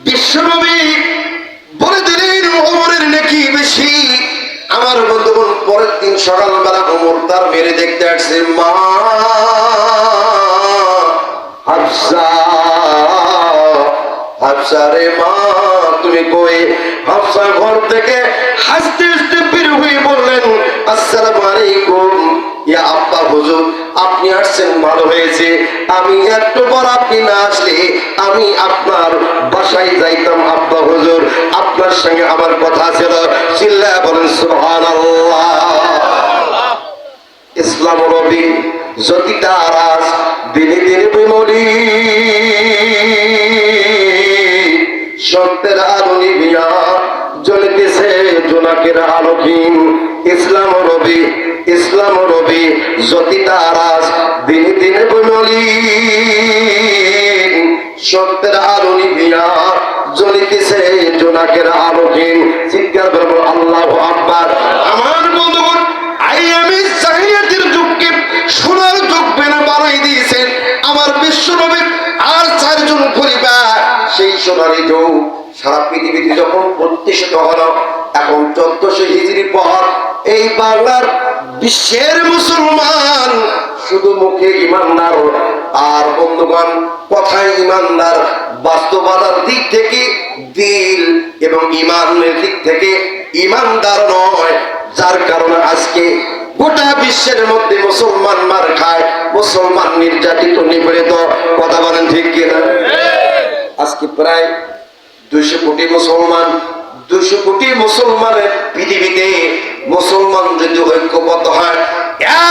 বিশ্বনবী বলে দিলেন ওমরের নেকি বেশি। আমার বন্ধুগণ, পরের দিন সকালবেলা ওমর তার মেরে দেখতে আসছে, মা হাফসা, হাফসা রে মা তুমি কই? হাফসা ঘর থেকে হাসতে হাসতে বের হয়ে বললেন, আসসালামু আলাইকুম। ইয়া আব্বা হুজুর, আপনি আসছেন ভালো হয়েছে। আমি একটু পর আপনি না আসলে আমি আপনার বাসায় যাইতাম আব্বা হুজুর, আপনার সঙ্গে আমার কথা ছিল। চিল্লায়া বলেন সুবহানাল্লাহ। ইসলাম রবি জ্যোতি তারাস দিনে দিনে বিমলি, সত্যের আলো নিভিয়া জ্বলিতেছে জোনাকের আলোকিন। ইসলাম রবি, ইসলাম রবি জ্যোতি তারাস দিনে দিনে বিমলি, সত্যের আলো নিভিয়া জ্বলিতেছে জোনাকের আলোকিন। চিৎকার করবো আল্লাহু আকবার। আমার বন্ধুগণ, আমি জাহিলিয়াতের যুগকে সোনার যুগ বানাই দিয়েছেন আমার বিশ্বনবী আর চারজন পরিবার। সেই সোনালী যুগ সারা পৃথিবীতে যখন প্রতিষ্ঠিত হলো, এখন 1400 হিজরি পর এই বাংলার বিশ্বের মুসলমান শুধু মুখে ইমানদার আর বন্ধুগণ কথায় ইমানদার, বাস্তবতার দিক থেকে দিল এবং ইমানের দিক থেকে ইমানদার নয়। যার কারণে আজকে গোটা বিশ্বের মধ্যে মুসলমান মার খায়, মুসলমান নির্যাতিত নিপীড়িত। কথা বলেন ঠিক কিনা? আজকে প্রায় 200 কোটি মুসলমান, 200 কোটি মুসলমানের পৃথিবীতে মুসলমান যদি ঐক্যবদ্ধ হয়,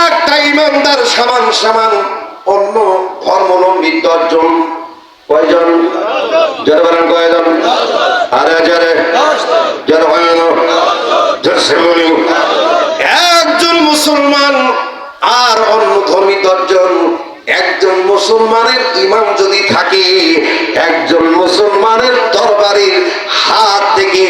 একটা ইমানদার সমান সমান অন্য ধর্মাবলম্বী 10 জন। কয়জন? যারা বলেন কয়জন? আরে যারে যারা হয় না একজন মুসলমান আর অন্য ধর্মী 10 জন। একজন মুসলমানের ইমাম যদি থাকে, একজন মুসলমানের তরবারির হাত থেকে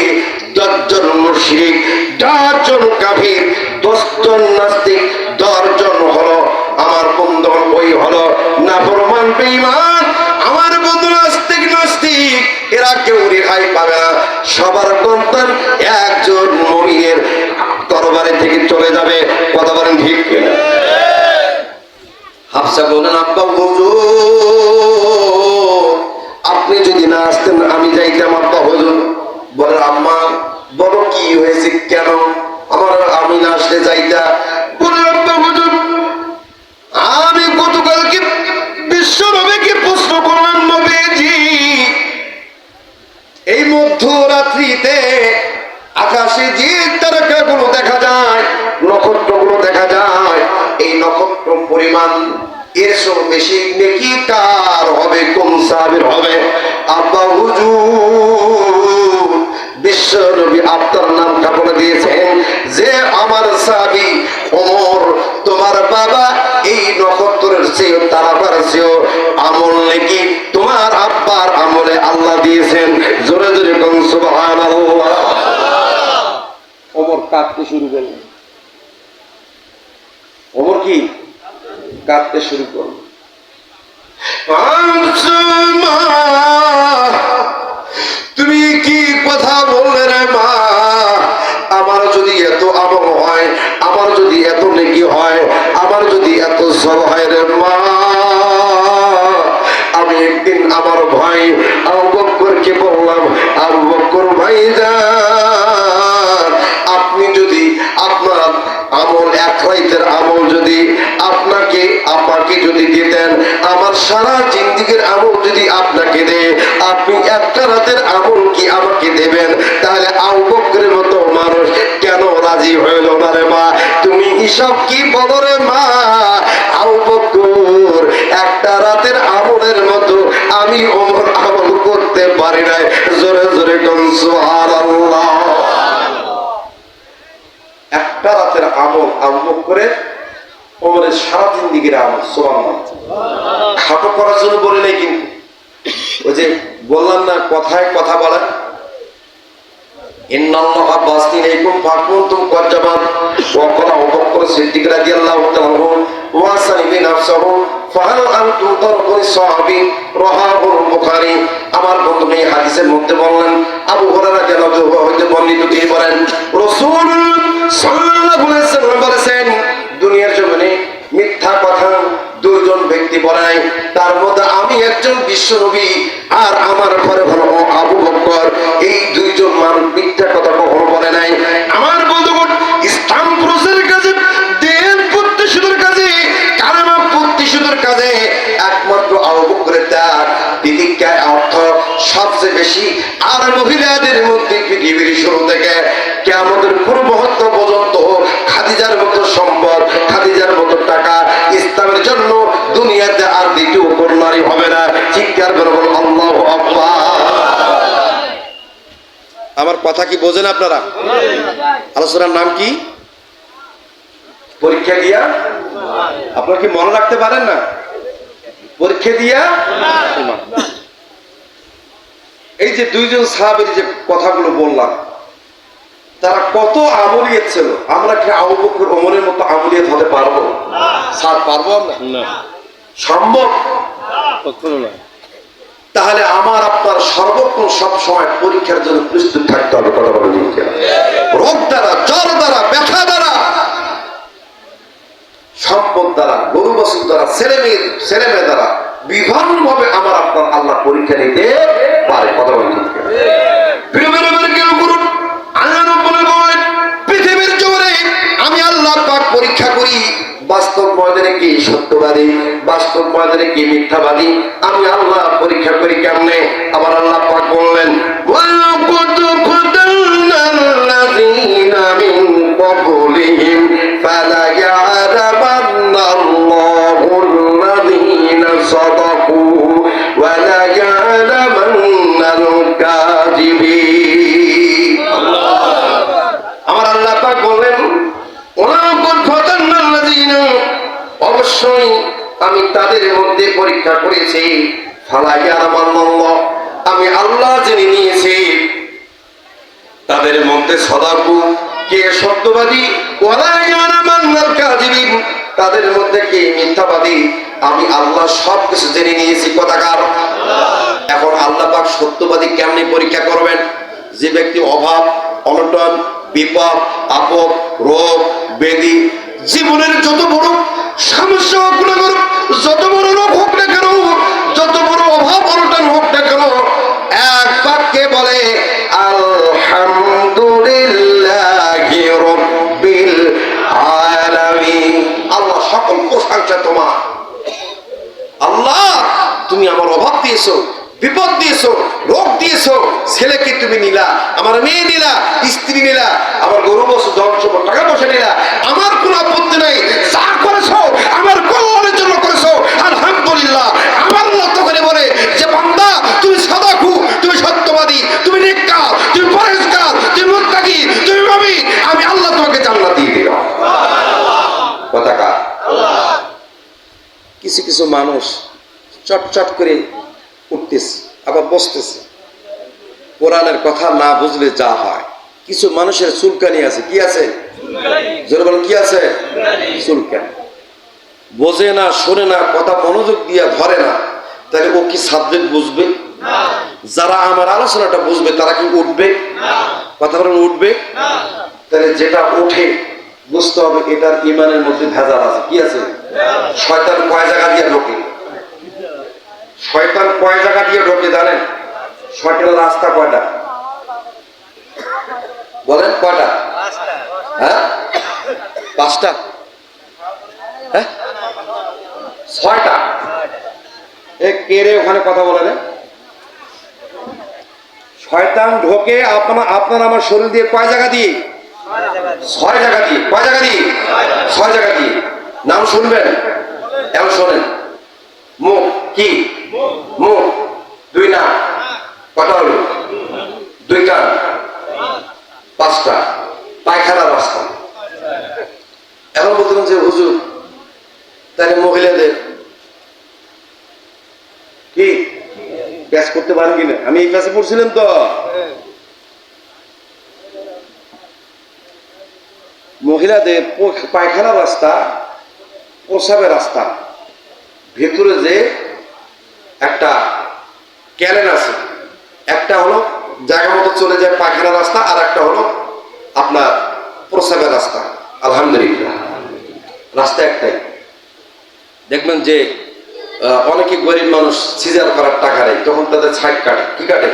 10 জন মুশরিক, 10 জন কাফির, 10 জন নাস্তিক, 10 জন হলো আমার বন্ধু, ওই হলো নাফরমান বেঈমান। আমার বন্ধু নাস্তিক নাস্তিক এরা কেউ রেহাই পাবে না। সবার গন্তব্য একজন মুমিনের তরবারি থেকে চলে যাবে। কথা বলেন ঠিক কিনা? হাফসা বলেন, আব্বা হুজুর আপনি যদি না আসতেন আমি যাইতাম। আব্বা হুজুর বলেন, আম্মা বলো কি হয়েছে, কেন আমার আমি না আসলে যাইতা? বলেন, আব্বা হুজুর আমি গতকালকে বিশ্ব নবীকে প্রশ্ন করলাম, নবীজি এই মধ্যরাত্রিতে আকাশে যে এই নক্ষত্র পরিমাণ এর সব বেশি নেকি কার হবে, কোন সাহাবীর হবে? আব্বা হুজুর বিশ্ব নবী আপনার নাম কাপড় দিয়েছেন যে আমার সাহাবী ওমর, তোমার বাবা এই নক্ষত্রের চেয়ে তারাবার চেয়েও আমল নাকি তোমার আব্বার আমলে আল্লাহ দিয়েছেন। জোরে জোরে কোন সুবহানাল্লাহ। ওমর কাঁদতে শুরু করলেন। ওমর কি কাঁদতে শুরু করল? তুমি কি কথা বললে রে মা? আমার যদি এত আমল হয়, আমার যদি এত নেকি হয়, আমার যদি এত সব হয় রে মা, আমি একদিন আমার ভাই আবু বকরকে বললাম, আবু বকর ভাইজান, আপনি যদি আপনার আমল এক রাতের আমল যদি আপনাকে আমাকে যদি দিতেন, আমার সারা জিন্দেগীর আমল যদি আপনাকে দেয়, আপনি একটা রাতের আমল কি আমাকে দেবেন? তাহলে আবু বকরের মতো মানুষ কেন রাজি হইল না রে মা? তুমি হিসাব কি বলো রে মা? আবু বকর একটা রাতের আমলের মতো আমি ওমর আমল করতে পারি নাই। জোরে জোরে কোন সুবহানাল্লাহ। একটা রাতের আমল আবু বকরের, ওমরের সারা জিন্দেগীর আমল। সুবহানাল্লাহ। খাটো করার জন্য বলি নাই, কিন্তু ওই যে বললাম না, কথায় কথা বলা, ইন্নাল্লাহা বাসিলাইকুম ফাকুনতুম কাজ্জাবান ওয়া ক্বালা আবু বকর সিদ্দিক রাদিয়াল্লাহু তাআলা ওয়া সাইবি নাফসাহু ফাহাল আনতুম তারকুনি সাহাবী রাহাহুল বুখারী। আমার বন্ধু এই হাদিসের মধ্যে বললেন, আবু হুরায়রা রাদিয়াল্লাহু হইতে বর্ণিত, তিনি বলেন রাসূল সাল্লাল্লাহু আলাইহি ওয়াসাল্লাম বলেছেন, দুনিয়ার জমিনে মিথ্যা কথা দুইজন ব্যক্তি বলে নাই, তার মধ্যে আমি একজন বিশ্ব নবী আর আমার পরে হলো আবু বকর। এই দুইজন মানুষ মিথ্যা কথা কখনো বলে নাই। আমার বন্ধুগণ, ইসলাম প্রচারের কাজে, দেন প্রতিশোধের কাজে, কালেমা প্রতিশোধের কাজে একমাত্র আবু বকরের ত্যাগ, দিদিকার অর্থ সবচেয়ে বেশি। আর মহিলাদের মধ্যে পৃথিবীর শুরু থেকে কিয়ামতের পূর্ব মুহূর্ত পর্যন্ত খাদিজার মতো সম্পদ, খাদিজার মতো টাকা ইসলামের জন্য দুনিয়াতে আর দ্বিতীয় কোন নারী হবে না। চিৎকার করে বলুন আল্লাহু আকবার। আমার কথা কি বোঝেন আপনারা? আলোচনার নাম কি? পরীক্ষা দিয়া। আপনারা কি মনে রাখতে পারেন না? পরীক্ষা দিয়া। এই যে দুইজন সাহাবীর যে কথাগুলো বললাম, তারা কত আমলিয়াত ছিল। আমরা কি আবু বকর ওমরের মতো আমলিয়াত হতে পারবো? স্যার পারবো আমরা? না, সম্ভব কখনো না। তাহলে আমার আপনার সর্বক্ষণ সব সময় পরীক্ষার জন্য প্রস্তুত থাকতে হবে। কথা বলে দিন, রোগ দ্বারা, জ্বর দ্বারা, ব্যথা দ্বারা, সম্পদ দ্বারা, গরু বছর দ্বারা, ছেলে মেয়ে দ্বারা বিভিন্ন ভাবে আমার আপনার আল্লাহ পরীক্ষা নিতে পারে। কথা বলে দিন। পৃথিবীর জোরে আমি আল্লাহ পাক পরীক্ষা করি, বাস্তব ময়দানে কি সত্যবাদী, বাস্তব ময়দানে কি মিথ্যাবাদী, আমি আল্লাহ পরীক্ষা করি কেমনে? আবার আল্লাহ পাক বললেন, আমার আল্লাহ পাক বললেন, অবশ্যই আমি তাদের মধ্যে পরীক্ষা করেছি, আমি আল্লাহ জেনে নিয়েছি তাদের মধ্যে সদাকু কে সত্যবাদী, তাদের মধ্যে কে মিথ্যাবাদী, আমি আল্লাহ সবকিছু জেনে নিয়েছি। কথাকার। এখন আল্লাহ পাক সত্যবাদী কেমনি পরীক্ষা করবেন? যে ব্যক্তি অভাব, অনটন, বিপদ, আপদ, রোগ, ব্যাধি, জীবনের যত বড় সমস্যা হোক না কেন, যত বড় রোগ হোক না কেন, যত বড় অভাব অনটন হোক না কেন, এক বাক্যে বলে আলহামদুলিল্লাহি রাব্বিল আলামিন। আল্লাহ সকল প্রশংসা তোমার। আল্লাহ, তুমি আমার অভাব দিয়েছো, বিপদ দিয়েছো, রোগ দিয়েছো, ছেলেকে তুমি নিলা, আমার মেয়ে নিলা, স্ত্রী নিলা, আমার গরু বছর ধন সম্পদ টাকা পয়সা নিলা, আমার কোনো আপত্তি নাই, যা করেছো কিছু কিছু মানুষ চটচট করে উঠতেছে আবার বসতেছে, কোরআনের কথা না বুঝলে যা হয়। কিছু মানুষের চুলকানি আছে, কি আছে? জোরে বলেন, কি আছে? চুলকানি। বোঝে না, শোনে না, কথা মনোযোগ দিয়ে ধরে না, তাহলে ও কি সাবজেক্ট বুঝবে? যারা আমার আলোচনাটা বুঝবে তারা কি উঠবে? কথা বলেন, উঠবে? তাহলে যেটা উঠে বুঝতে হবে এটার ইমানের মধ্যে ভেজাল আছে। কি আছে? শয়তান কয় জায়গা দিয়ে ঢোকে? শয়তান কয় জায়গা দিয়ে ঢোকে জানেন? শয়তানের রাস্তা কয়টা বলেন? কয়টা? হ্যাঁ, 5টা? হ্যাঁ, 6টা। এ কে রে ওখানে কথা বলে রে? শয়তান ঢোকে আপনার আমার শরীর দিয়ে কয় জায়গা দিয়ে? 6 জায়গা দিয়ে। কয় জায়গা দিয়ে? 6 জায়গা দিয়ে। নাম শুনবেন? এখন শোনেন। মুখ কি? মুখ 2 না? কটা হলো? 2 কান? 5টা। পায়খানার রাস্তা। এখন বলতেন যে হুজুর তাহলে মহিলাদের কি প্যাচ করতে পারেন কিনা? আমি এই প্যাচে পড়ছিলাম তো। মহিলাদের পায়খানার রাস্তা, প্রসাবের রাস্তা, ভেতরে যে একটা ক্যালেন আছে, একটা হলো জায়গা মতো চলে যায় পায়খানার রাস্তা, আর একটা হলো আপনার প্রসাবের রাস্তা। আলহামদুলিল্লাহ, রাস্তা একটাই। দেখবেন যে অনেকে গরিব মানুষ সিজার করার টাকা নেই, তখন তাদের সাইড কাটে। কি কাটে?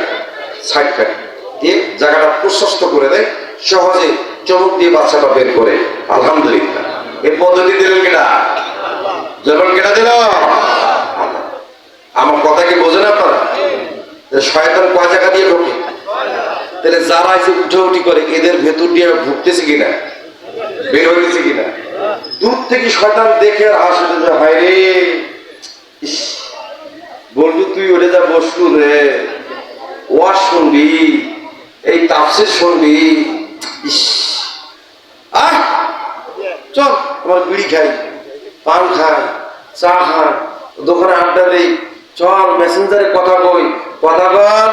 সাইড কাটে দিয়ে জায়গাটা প্রশস্ত করে দেয়, সহজে চমক দিয়ে বাচ্চাটা বের করে। আলহামদুলিল্লাহ, এই পদ্ধতি দিলেন কেটা? যখন কেটা দিল? আমার কথা কি বোঝেন আপনারা? শয়তান কয় জায়গা দিয়ে ঢোকে? তাহলে যারা এসে উঠে উঠি করে এদের ভেতর দিয়ে ঢুকতেছে কিনা, বের হইতেছে কিনা? দূর থেকে শয়তান দেখে আর হাসি যে হয় রে, বলবি তুই ওরে যা বসু রে, ওয়াজ শুনবি, এই তাফসীর শুনবি, আহ চল আমার বিড়ি খাই, পান খাই, চা খাই, দোকানে আড্ডা দেই, চল মেসেঞ্জারে কথা কই, কথা কর,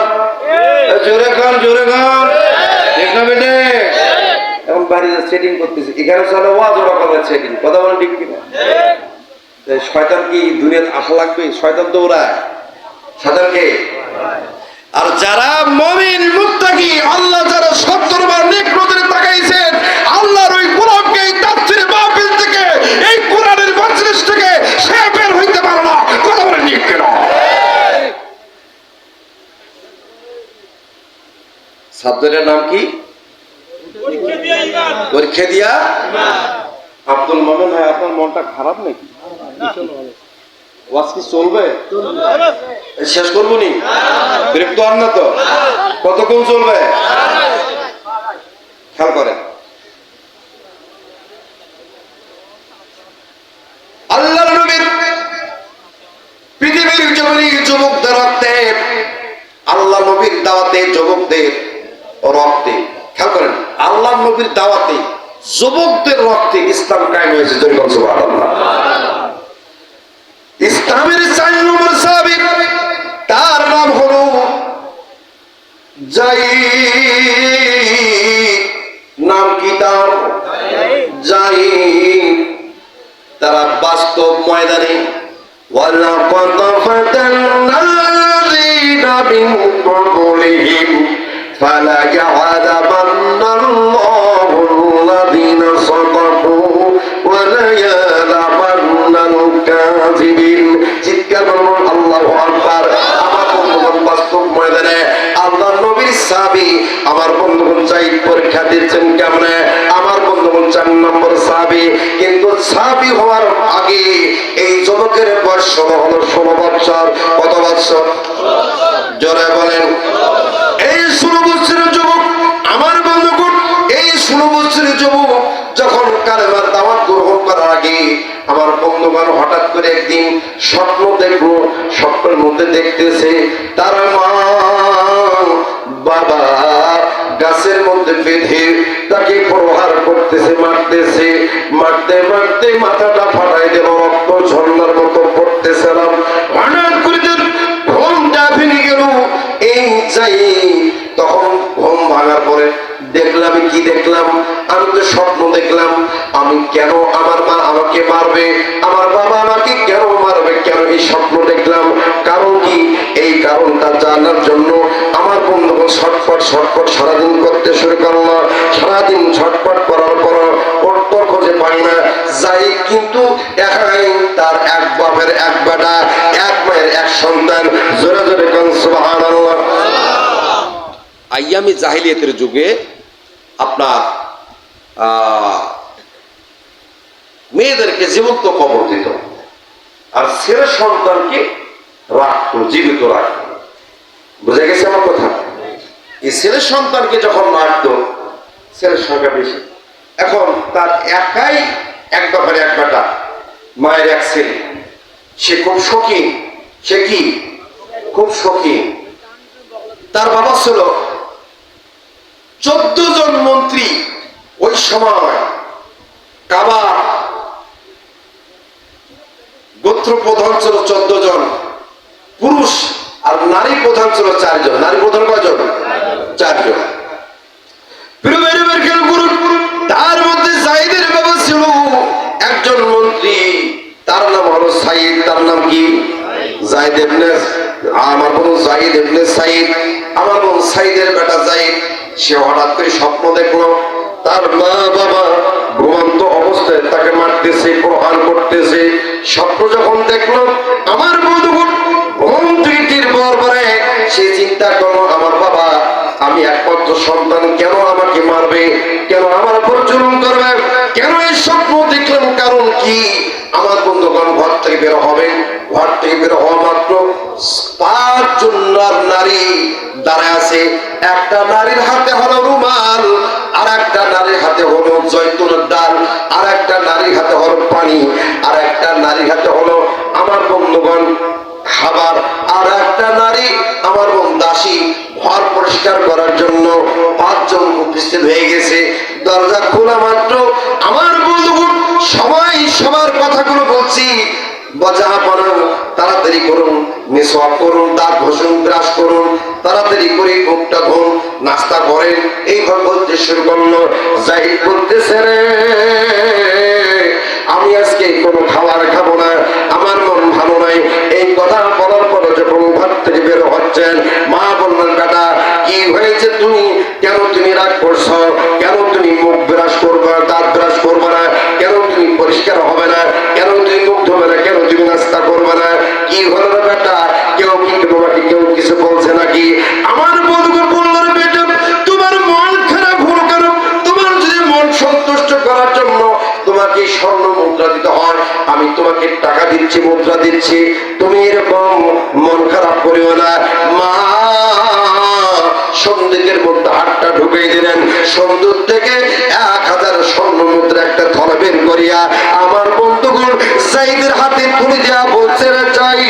জোরে কর, জোরে কর, ঠিক না বেটে? এখন বাড়িতে সেটিং করতেছে, এখানে চলে ওয়াজ, ওরা কথা সেটিং। কথা বলেন ঠিক কিনা? শয়তান কি দুনিয়াতে আসা লাগবে? শয়তান তো ওরা, শয়তানকে। আর যারা মুমিন মুত্তাকি, আল্লাহ যারা 70 বার নেক নজরে তাকাইছেন, আল্লাহর ওই গোলামকে এই তাফসীরের মাহফিল থেকে, এই কোরআনের মজলিস থেকে সে বের হইতে পারে না। কথা বলেন ঠিক কিনা? সাবজেক্টের নাম কি? পরীক্ষা দিয়া ঈমান। আব্দুল মোমেন ভাই, আপনার মনটা খারাপ নাকি? ওয়াজ কি চলবে? শেষ করবো নি? বিরক্ত হন না তো? কতক্ষণ চলবে? খেয়াল করেন, আল্লাহর নবীর পৃথিবীর যুবকদের রক্তে, আল্লাহ নবীর দাওয়াতে যুবকদের রক্তে, খেয়াল করেন, আল্লাহ নবীর দাওয়াতে যুবকদের রক্তে ইসলাম কায়েম হয়েছে। যেরকম সুবহানাল্লাহ। ইসলামের 4 নম্বর সাহাবী, তার নাম হলো যায়েদ। নাম কি তার? যায়েদ। তারা বাস্তব ময়দানে ওয়ালাকাদ ফাতান্নাল্লাযীনা মিন ক্বাবলিহিম ফালা ইয়া'লামান্নাল্লাহুল্লাযীনা সাদাকু ওয়া লা ইয়া'লামান্নাল কাযিবিন। চিৎকার করুন আল্লাহু আকবার। আমার বন্ধুগণ, বাস্তব ময়দানে আল্লাহর নবীর সাহাবী আমার বন্ধুগণ যায়েদ পরীক্ষা দিচ্ছেন কেমনে? আমার বন্ধুগণ 4 নম্বর সাহাবী, কিন্তু সাহাবী হওয়ার আগে এই যুবকের বয়স হলো 16 বছর। কত বছর? জোরে বলেন। এই 16 বছরের যুবক, আমার বন্ধুগণ, এই 16 বছরের যুবক যখন কালেমার দাওয়াত গ্রহণ করার আগে, আমার বন্ধুগণ হঠাৎ করে একদিন স্বপ্ন দেখলো। স্বপ্নের মধ্যে দেখতেছে তার মা বাবা গাছের মধ্যে বেঁধে তাকে প্রহার করতেছে, মারতেছে। মারতে মারতে মাথাটা ফাটাই দিল, রক্ত ঝর্ণার মতো যাই। তখন ঘুম ভাঙার পরে দেখলাম, কি দেখলাম? আমি তো স্বপ্ন দেখলাম। আমি কেন আমার মা আমাকে মারবে, আমার বাবা আমাকে কেন মারবে, কেন এই স্বপ্ন দেখলাম? কারণ কি? এই কারণটা জানার জন্য আমার বন্ধুগণ ছটফট ছটফট সারাদিন করতে শুরু করলো। সারাদিন ছটফট করার পর উত্তর খুঁজে পাই না। যাই কিন্তু একাই তার এক বাপের এক বেটা, এক মায়ের এক সন্তান। জোরে জোরে কোন সুবহানাল্লাহ। আইয়ামে জাহিলিয়াতের যুগে আপনার মেয়েদেরকে জীবন্ত কবর দিত, আর ছেলে সন্তানকে রাখতো, জীবিত রাখতো। বুঝা গেছে আমার কথা? এই ছেলে সন্তানকে যখন রাখতো, ছেলের সংখ্যা বেশি। এখন তার একাই এক বাপের এক বেটা, মায়ের এক ছেলে। সে খুব শৌখিন। সে কি? খুব শৌখিন। তার বাবা ছিল 14 জন মন্ত্রী। ওই সময় কাবার গোত্র প্রধান ছিল 14 জন পুরুষ, আর নারী প্রধান ছিল 4 জন। নারী প্রধান কয়জন? 4 জন। তার মধ্যে সাইদের বাবা ছিল একজন মন্ত্রী, তার নাম হলো সাইদ। তার নাম কি? জায়েদ ইবনে, আমার বোন জায়েদ ইবনে সাইদ, আমার বোন সাইদের বেটা জায়েদ। সে হঠাৎ করে স্বপ্ন দেখলো তার মা বাবা ঘুমন্ত অবস্থায় তাকে মারতেছে, প্রহার করতেছে। স্বপ্ন যখন দেখলো আমার বন্ধুগণ ঘুম তৃতীর পরে সে চিন্তা করলো, আমার বাবা, আমি একমাত্র সন্তান, কেন আমাকে মারবে, কেন আমার উপর জুলুম করবে, কেন এই স্বপ্ন দেখলাম? কারণ কি? আমার বন্ধুগণ ঘর থেকে বের হবেন, ঘর থেকে বের হওয়া মাত্র 5 জন নারী দাঁড়ায় আছে। একটা নারীর হাতে হলো রুমাল, আর একটা নারীর হাতে হলো জয়তুনের ডাল, আর একটা নারীর হাতে হলো পানি, আর একটা নারীর হাতে হলো আমার বন্ধুগণ খাবার, আর একটা নারী আমার বোন দাসী ঘর পরিষ্কার করার জন্য। 5 জন উপস্থিত হয়ে গেছে। দরজা খোলা মাত্র আমার বন্ধুগণ সবাই সবার কথাগুলো বলছি, তাড়াতাড়ি করুন, মিসওয়াক করুন, দাঁত ঘষুন, ব্রাশ করুন, তাড়াতাড়ি করে মুখটা ধুন, নাস্তা করেন। এইভাবে বলতে শুরু করলো। যাই বলতেছে, রে আমি আজকে কোনো খাবার খাবো না, আমার মন ভালো নাই। এই কথা বলার পরে যখন ঘর থেকে বের হচ্ছেন, মা বললেন, বেটা কি হয়েছে? তুমি কেন তুমি রাগ করছো? কেন তুমি মুখ ব্রাশ করবে, দাঁত ব্রাশ করবে না? কেন তুমি পরিষ্কার হবে না? কেন তুমি মুখ ধোবে না? কেন তুমি নাস্তা করবে না? কি হলো না বেটা? কেউ কি তোমাকে কেউ কিছু বলছে নাকি? আমার বন্ধু বললো, বেটা তোমার মন খারাপ হলো কেন? তোমার যদি মন সন্তুষ্ট করার জন্য তোমাকে স্বর্ণ মুদ্রা দিতে হয়, আমি তোমাকে টাকা দিচ্ছি, মুদ্রা দিচ্ছি, তুমি এরকম মন খারাপ করিও না। মা সন্দেকের মধ্যে হাতটা ঢুকিয়ে দিলেন, সন্দুক থেকে 1000 স্বর্ণ মুদ্রা একটা থলে বের করিয়া আমার বন্ধুগণ জাইদের হাতে তুলে দেওয়া বলছে, চাই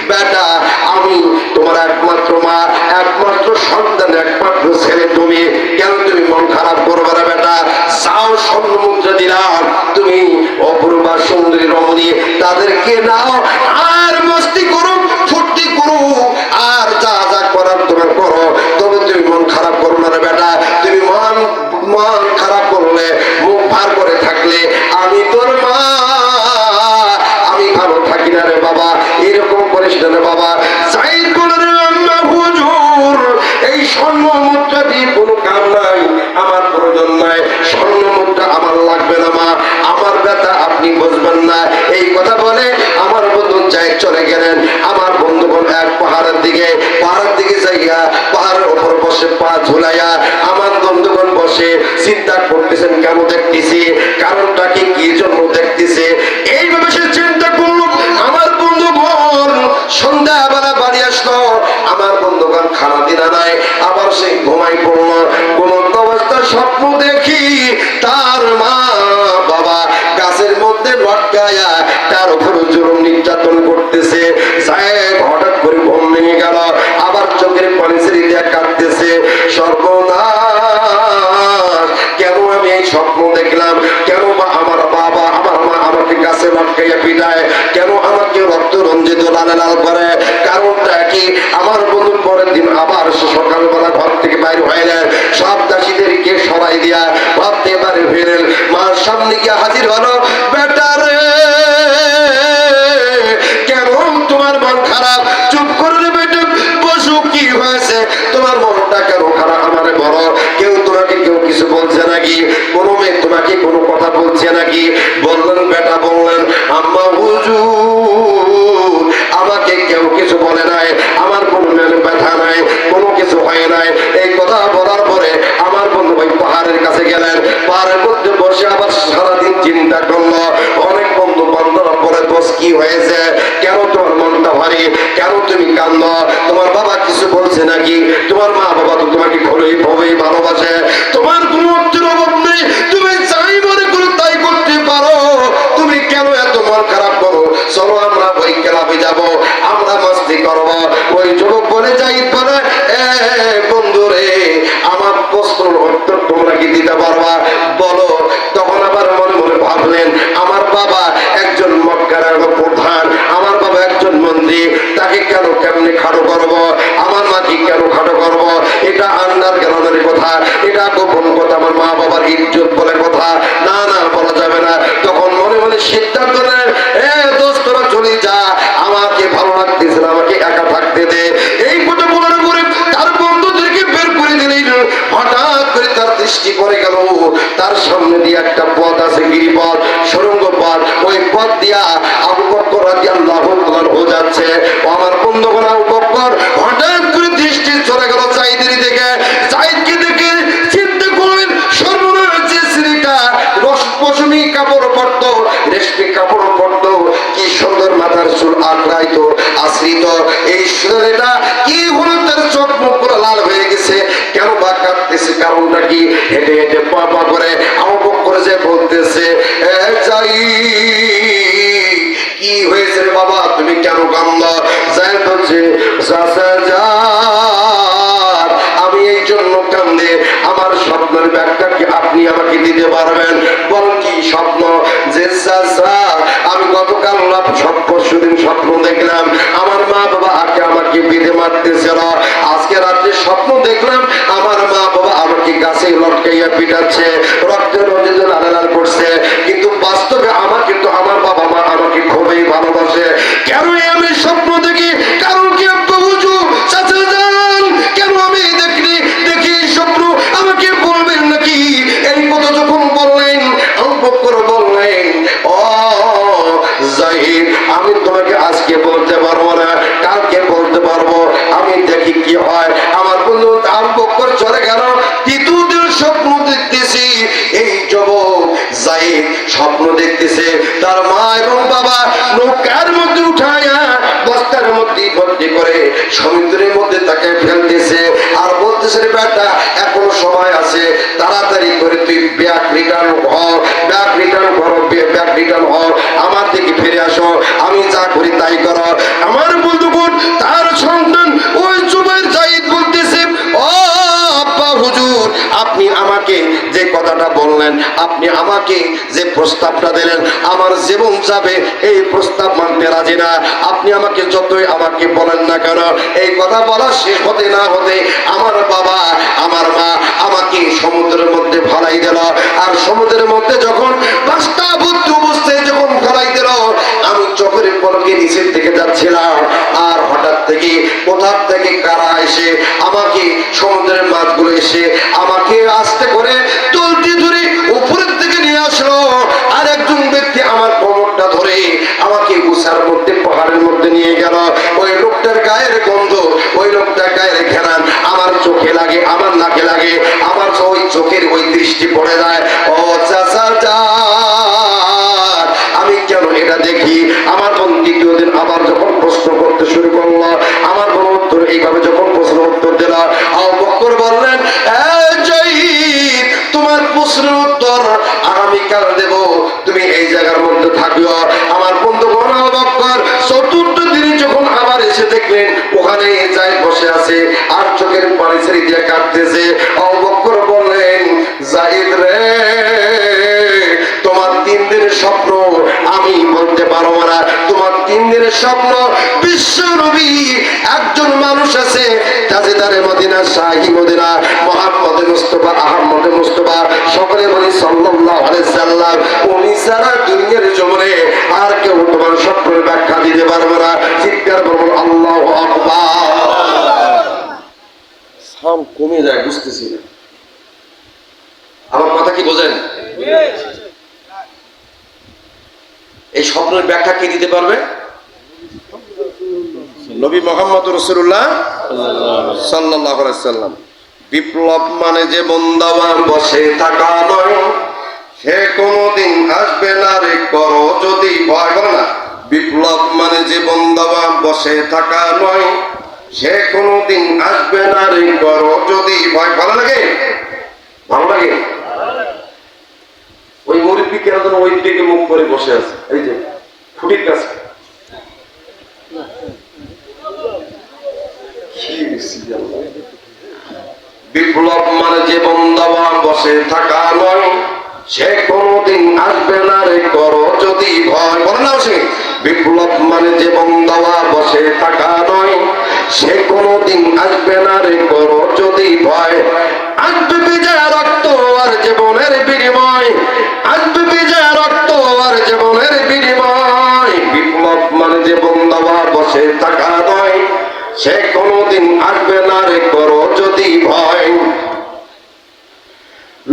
বেটা, আমি তোমার একমাত্র মা, একমাত্র সন্তান, একমাত্র ছেলে তুমি, কেন তুমি মন খারাপ করবে না? বেটা যাও, স্বর্ণ মুদ্রা দিলাম, তুমি অপূর্বা সুন্দরী রমণী, তাদেরকে নাও আর মস্তি করো, ফুর্তি করো, আর যা যা করার তোমার করো, তবে তুমি মন খারাপ করো না রে বেটা। তুমি মন খারাপ করলে, মুখ ভার করে থাকলে আমি তোর মা, আমি ভালো থাকি না রে বাবা। এরকম করিস না রে বাবা। জাহিদ বলে, রে আম্মা হুজুর, এই স্বর্ণ মুদ্রা দিয়ে কোনো কাম নাই, আমার প্রয়োজন নাই, স্বর্ণ মুদ্রা আমার লাগবে না মা, আমার ব্যথা আপনি বুঝবেন না। এই কথা বলে আমার বন্ধু জাহিদ চলে গেলেন। আমার বন্ধুগণ এক পাহাড়ের দিকে যাইয়া পাহাড়ের উপর বসে পা ঝুলাইয়া আমার বন্ধুগণ বসে চিন্তা করতেছেন, কেন দেখতেছি, কারণটা কি জন্য দেখতেছে। এইভাবে সে চিন্তা করলো। আমার বন্ধুগণ সন্ধ্যাবেলা বাড়ি আসলো, আমার বন্ধুগণ খানা দিনা নাই, আবার সে ঘুমাই পড়লো। ঘুমন্ত অবস্থায় স্বপ্ন দেখি তার মা বাবা গাছের মধ্যে লটকায়া তার উপর জুলুম নির্যাতন করতেছে। হঠাৎ করে ঘুম ভেঙে গেল, আবার চোখের পানি ছেড়ে দিয়ে কাঁদতেছে, সর্বনাশ, কেন আমি এই স্বপ্ন দেখলাম? কেন আমার বাবা, আমার মা আমাকে গাছে লটকাইয়া পিটায়? কেন আমাকে রক্ত রঞ্জিত লাল লাল করে? কারণটা কি? আমার বন্ধু পরের দিন আবার বাইরে হইলেন, সব দাসীদেরকে সরাই দিয়া ভাবতে পারে ফেরেন, মার সামনে গিয়ে হাজির হলো। বেটারে কেমন তোমার মন খারাপ? চুপ করে বেটা বসু, কি হয়েছে তোমার মনটা কেন খারাপ? আমারে বলো, কেউ তোমাকে কেউ কিছু বলছে নাকি? কোনো মেয়ে তোমাকে কোনো কথা বলছে নাকি? বললেন বেটা, বললেন আম্মা হুজুর আমাকে কেউ কিছু বলে নাই, আমার কোনো মেয়ে ব্যথা নাই, কোনো কিছু হয় নাই। এই কথা বলার পরে আমার বন্ধু ওই পাহাড়ের কাছে গেলেন, পাহাড়ের মধ্যে বসে আবার সারাদিন চিন্তা করলো। অনেক বন্ধু বান্ধব বলে, দোষ কি হয়েছে? কেন তোমার মনটা ভারী? কেন তুমি কান্দ? তোমার বাবা কিছু বলছে নাকি? তোমার মা বাবা তো তোমাকে খুবই খুবই ভালোবাসে, তোমার কোনো অর্থের অভাব নেই, তুমি যাই মনে করো তাই করতে পারো, তুমি কেন এত মন খারাপ করো? চলো আমরা ওই ক্লাবে যাবো, আমরা মস্তি করবো। ওই যুবক বলে, যাই বলে, বন্ধু রে আমার প্রশ্নের উত্তর তোমরা কি দিতে পারবা? বলো। তখন আবার মনে মনে ভাবলেন, আমার বাবা একজন মক্কার প্রধান, আমার বাবা একজন মন্ত্রী, তাকে কেন কেমনি খাটো করবো? আমার মাকে কেন খাটো করবো? এটা আন্ডার গ্রাউন্ডের কথা, এটা গোপন কথা, আমার মা বাবার ইজ্জত বলে কথা, না না বলা যাবে না। তখন মনে মনে সিদ্ধান্ত নেন, দোস্ত তোরা চলে যা, আমাকে ভালো লাগতেছে না, আমাকে একা থাকতে দে। এই কথা বলার পরে তার বন্ধুদেরকে বের করে দিলেন। হঠাৎ করে তার দৃষ্টি পড়ে গেল, তার সামনে দিয়ে একটা পথ আছে, গিরিপথ, সুড়ঙ্গ পথ। ওই পথ দিয়া আবু বকর রাদিয়াল্লাহু তাআলা যাচ্ছে। আমার বন্ধুগণ, আবু বকর হঠাৎ করে দৃষ্টি চলে গেল যায়েদের দিকে। যায়েদকে দেখে চিন্তা করলেন, সর্বনাশ, যে ছেলেটা পশমি কাপড় পরতো, রেশমি কাপড় পরতো, কি সুন্দর মাথার চুল আঁকড়াইত আশ্রিত, এই ছেলেটা কি হলো? তার চোখ মুখ পুরো লাল হয়ে গেছে, কেন বা কাঁদতেছে? কারণটা কি? হেঁটে হেঁটে পা পা করে আবু বকর যে বলতেছে, যাই কি হয়েছে রে বাবা, তুমি কেন কান্দ? যাই বলছে, আমি এই জন্য কান্দে, আমার স্বপ্নের ব্যাগটা কি আপনি আমাকে দিতে পারবেন? বল কি স্বপ্ন? যে আমি গতকাল পরশুদিন স্বপ্ন দেখলাম, আমার মা বাবা আগে আমাকে বেঁধে মারতেছিল, আজকে রাত্রে স্বপ্ন দেখলাম আমার মা বাবা আমাকে গাছে লটকাইয়া পিটাচ্ছে, রক্তের নদী লাল লাল করছে, কিন্তু বাস্তবে আমাকে তো আমার বাবা মা আমাকে খুবই ভালোবাসে। কেন আমি স্বপ্ন দেখি? কারণ কি আব্বা হুজুর, চাচা যান, কেন আমি দেখিনি? দেখি স্বপ্ন, আমাকে বলবেন নাকি? এই কথা যখন বললেন, আবু বকর বললেন, ও জাহিদ, আমি তোমাকে আজকে বলতে পারবো না, কালকে বলতে পারবো, আমি দেখি কি হয়। আমার বন্ধু আবু বকর চলে গেল। তৃতীয় দিন স্বপ্ন দেখতেছি, এই যুবক জাহিদ স্বপ্ন দেখতেছে তার মা এবং বাবা নৌকার মধ্যে উঠায়া বস্তার মধ্যে ভর্তি করে সমুদ্রের মধ্যে তাকে ফেলতেছে, আর বলতেছে, বেটা এখনো সময় আছে, তাড়াতাড়ি করে তুই ব্যাগ রিটার্ন হও, ব্যাগ রিটার্ন করো, ব্যাগ রিটার্ন হও, আমার দিকে ফিরে আসো, আমি যা করি তাই করো। আমার বন্ধুগণ, তার সন্তান ওই জুবাইর জাহিদ বলতেছে, ও আব্বা হুজুর, আপনি আমাকে যে কথাটা বললেন, আপনি আমাকে যে প্রস্তাবটা দিলেন, আমার জীবন যাবে এই প্রস্তাব মানতে রাজি না। আপনি আমাকে যতই আমাকে বলেন না কেন, এই কথা বলা শেষ হতে না হতে আমার বাবা আমার মা আমাকে সমুদ্রের মধ্যে ফেলাই দিল। আর সমুদ্রের মধ্যে যখন বাস্তা বুদ্ধ অবস্থায় যখন ফেলাই দিল, আমি চোখের পলকে নিচের দিকে যাচ্ছিলাম, আর হঠাৎ থেকে কোথা থেকে কারা এসে আমাকে, সমুদ্রের মাছগুলো এসে আমাকে আস্তে করে তুলতে ধরে উপরের দিকে নিয়ে আসলো। আর একজন ব্যক্তি আমার কোমরটা ধরে আমাকে উষার মধ্যে, পাহাড়ের মধ্যে নিয়ে গেল। ওই লোকটার গায়ের গন্ধ, ওই লোকটার গায়ের ঘেরান আমার চোখে লাগে, আমার নাকে লাগে, আমার ওই চোখের ওই দৃষ্টি পড়ে যায়। ও চাচা যান, আমি কেন এটা দেখি? আমার বোন দ্বিতীয় দিন আবার যখন প্রশ্ন করতে শুরু করলো, আমার বোন উত্তর এইভাবে যখন প্রশ্ন উত্তর দিল, আবু বকর বললেন, জাহিদ, তোমার প্রশ্নের উত্তর আগামীকাল দেব, তুমি এই জায়গার মধ্যে থাকিও। আমার বন্ধুগণ, আবু বকর চতুর্থ দিনে যখন আবার এসে দেখলেন ওখানে জাহিদ বসে আছে আর চোখের পানি ছেড়ে দিয়ে কাঁদতেছে, আবু বকর বললেন, জাহিদ রে, তোমার 3 দিনের স্বপ্ন আমি বলতে পারবো না, তোমার 3 দিনের স্বপ্ন। বিশ্ব নবী একজন মানুষ আছে, তাজেদারে মদিনা, শাহী মদিনা, মুহাম্মদ মুস্তাফা, আহমদ মুস্তাফা, সকলে বলি সাল্লাল্লাহু আলাইহি সাল্লাম। উনি সারা দুনিয়ার জমিনে আর কেউ তোমার স্বপ্নের ব্যাখ্যা দিতে পারবে না। চিৎকার করুন আল্লাহু আকবার। সাউন্ড কমে যায়, বুঝতেছি না আমার কথা কি বোঝেন? এই স্বপ্নের ব্যাখ্যা কে দিতে পারবে? নবী মুহাম্মদ রাসূলুল্লাহ সাল্লাল্লাহু আলাইহি সাল্লাম। বিপ্লব মানে যে বন্দাওয়া বসে থাকা নয়, সে কোনদিন আসবে না রে করো যদি ভয়। বলে না, বিপ্লব মানে যে বন্দাওয়া বসে থাকা নয়, সে কোনদিন আসবে না রে করো যদি ভয়। ভালো লাগে? ভালো লাগে? ওই মুরব্বী কেন যেন ওই দিকে মুখ করে বসে আছে, এই যে খুঁটির কাছে। বিপ্লব মানে যে বন্দাওয়া বসে থাকা নয়, সে কোনদিন আসবে না রে করো যদি ভয়। বলে না সে, বিপ্লব মানে যে বন্দাওয়া বসে থাকা নয়, সে কোনদিন আসবে না রে করো যদি ভয়। আসবে বিজয় রক্ত আর জীবনের বিনিময়, আসবে বিজয় রক্ত আর জীবনের বিনিময়। বিপ্লব মানে যে বন্দাওয়া বসে থাকা নয়, সে কোনদিন আসবে না রে করো যদি ভয়।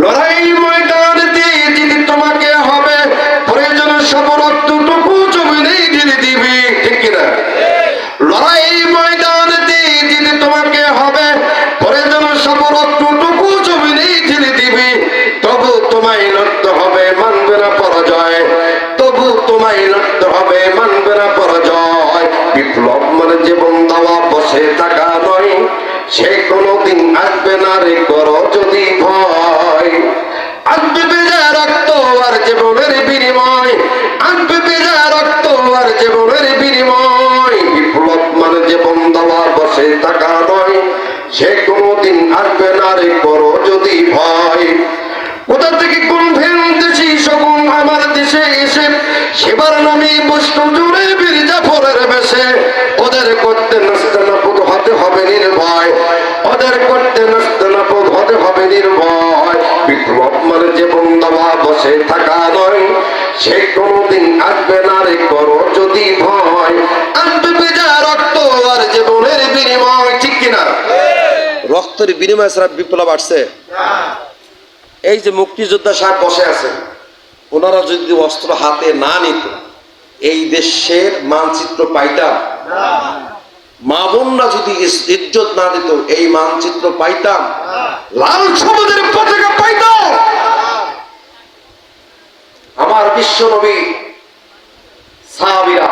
লড়াই ময়দানেতে যদি তোমাকে হবে, প্রয়োজন সব রক্তটুকু জমিনে ঢেলে দিবি, ঠিক কিনা? লড়াই ময়দানেতে যদি তোমাকে হবে, প্রয়োজন সব রক্তটুকু জমিনে ঢেলে দিবি। তবু তোমায় লড়তে হবে, মানবে না পরাজয়। তবু তোমায় লড়তে হবে, মানবে না পরাজয়। বিপ্লব মানে যে বন্দাওয়া বসে থাকা নয়, সে কোনদিন আসবে না রে করো যদি ভয়। আসবে বিজয় রক্ত আর জীবনের বিনিময়, আসবে বিজয় রক্ত আর জীবনের বিনিময়। বিপ্লব মানে যে বন্দাওয়া বসে থাকা নয়, সে কোনদিন আসবে না রে করো যদি ভয়। কোথা থেকে কোন ভেন দেশি শগুন আমার দেশে এসে, সেবার নামে বস্তু জুড়ে বীর জাফরের বেশে। ওদের করতে নাস্তানাবুদ হতে হবে নির্ভয়, ওদের করতে নাস্তানাবুদ হতে হবে নির্ভয়। বিপ্লব মানে যে বন্দাওয়া বসে থাকা নয়, সে কোনদিন আসবে না রে করো যদি ভয়। আসবে বিজয় রক্ত আর জীবনের বিনিময়, ঠিক কিনা? রক্তের বিনিময় ছাড়া বিপ্লব আসছে? এই যে মুক্তিযোদ্ধা সাহেব বসে আছেন, ওনারা যদি অস্ত্র হাতে না নিত, এই দেশের মানচিত্র পাইতাম? মা বোনরা যদি ইজ্জত না দিত, এই মানচিত্র পাইতাম? লাল সবুজের পতাকা পাইতাম? আমার বিশ্ব নবী সাহাবীরা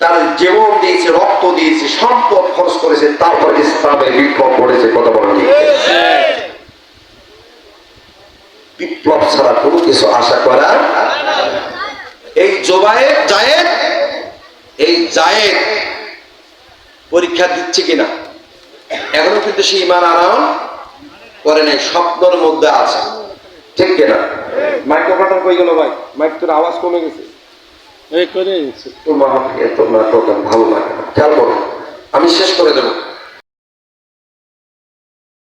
তার জীবন দিয়েছে, রক্ত দিয়েছে, সম্পদ খরচ করেছে, তারপর ইসলামের বিপ্লব করেছে। কথা বলেন ঠিক? বিপ্লব ছাড়া কোনো কিছু আশা করা। এই জায়েদ পরীক্ষা দিচ্ছে কিনা এখনো কিন্তু সে ঈমান আনয়ন করে নাই, স্বপ্নের মধ্যে আছে, ঠিক কিনা? মাইক্রোফোন কই গেল ভাই? মাইক তোর আওয়াজ কমে গেছে। তোমার ভালো লাগে না, খেয়াল করো, আমি শেষ করে দেবো।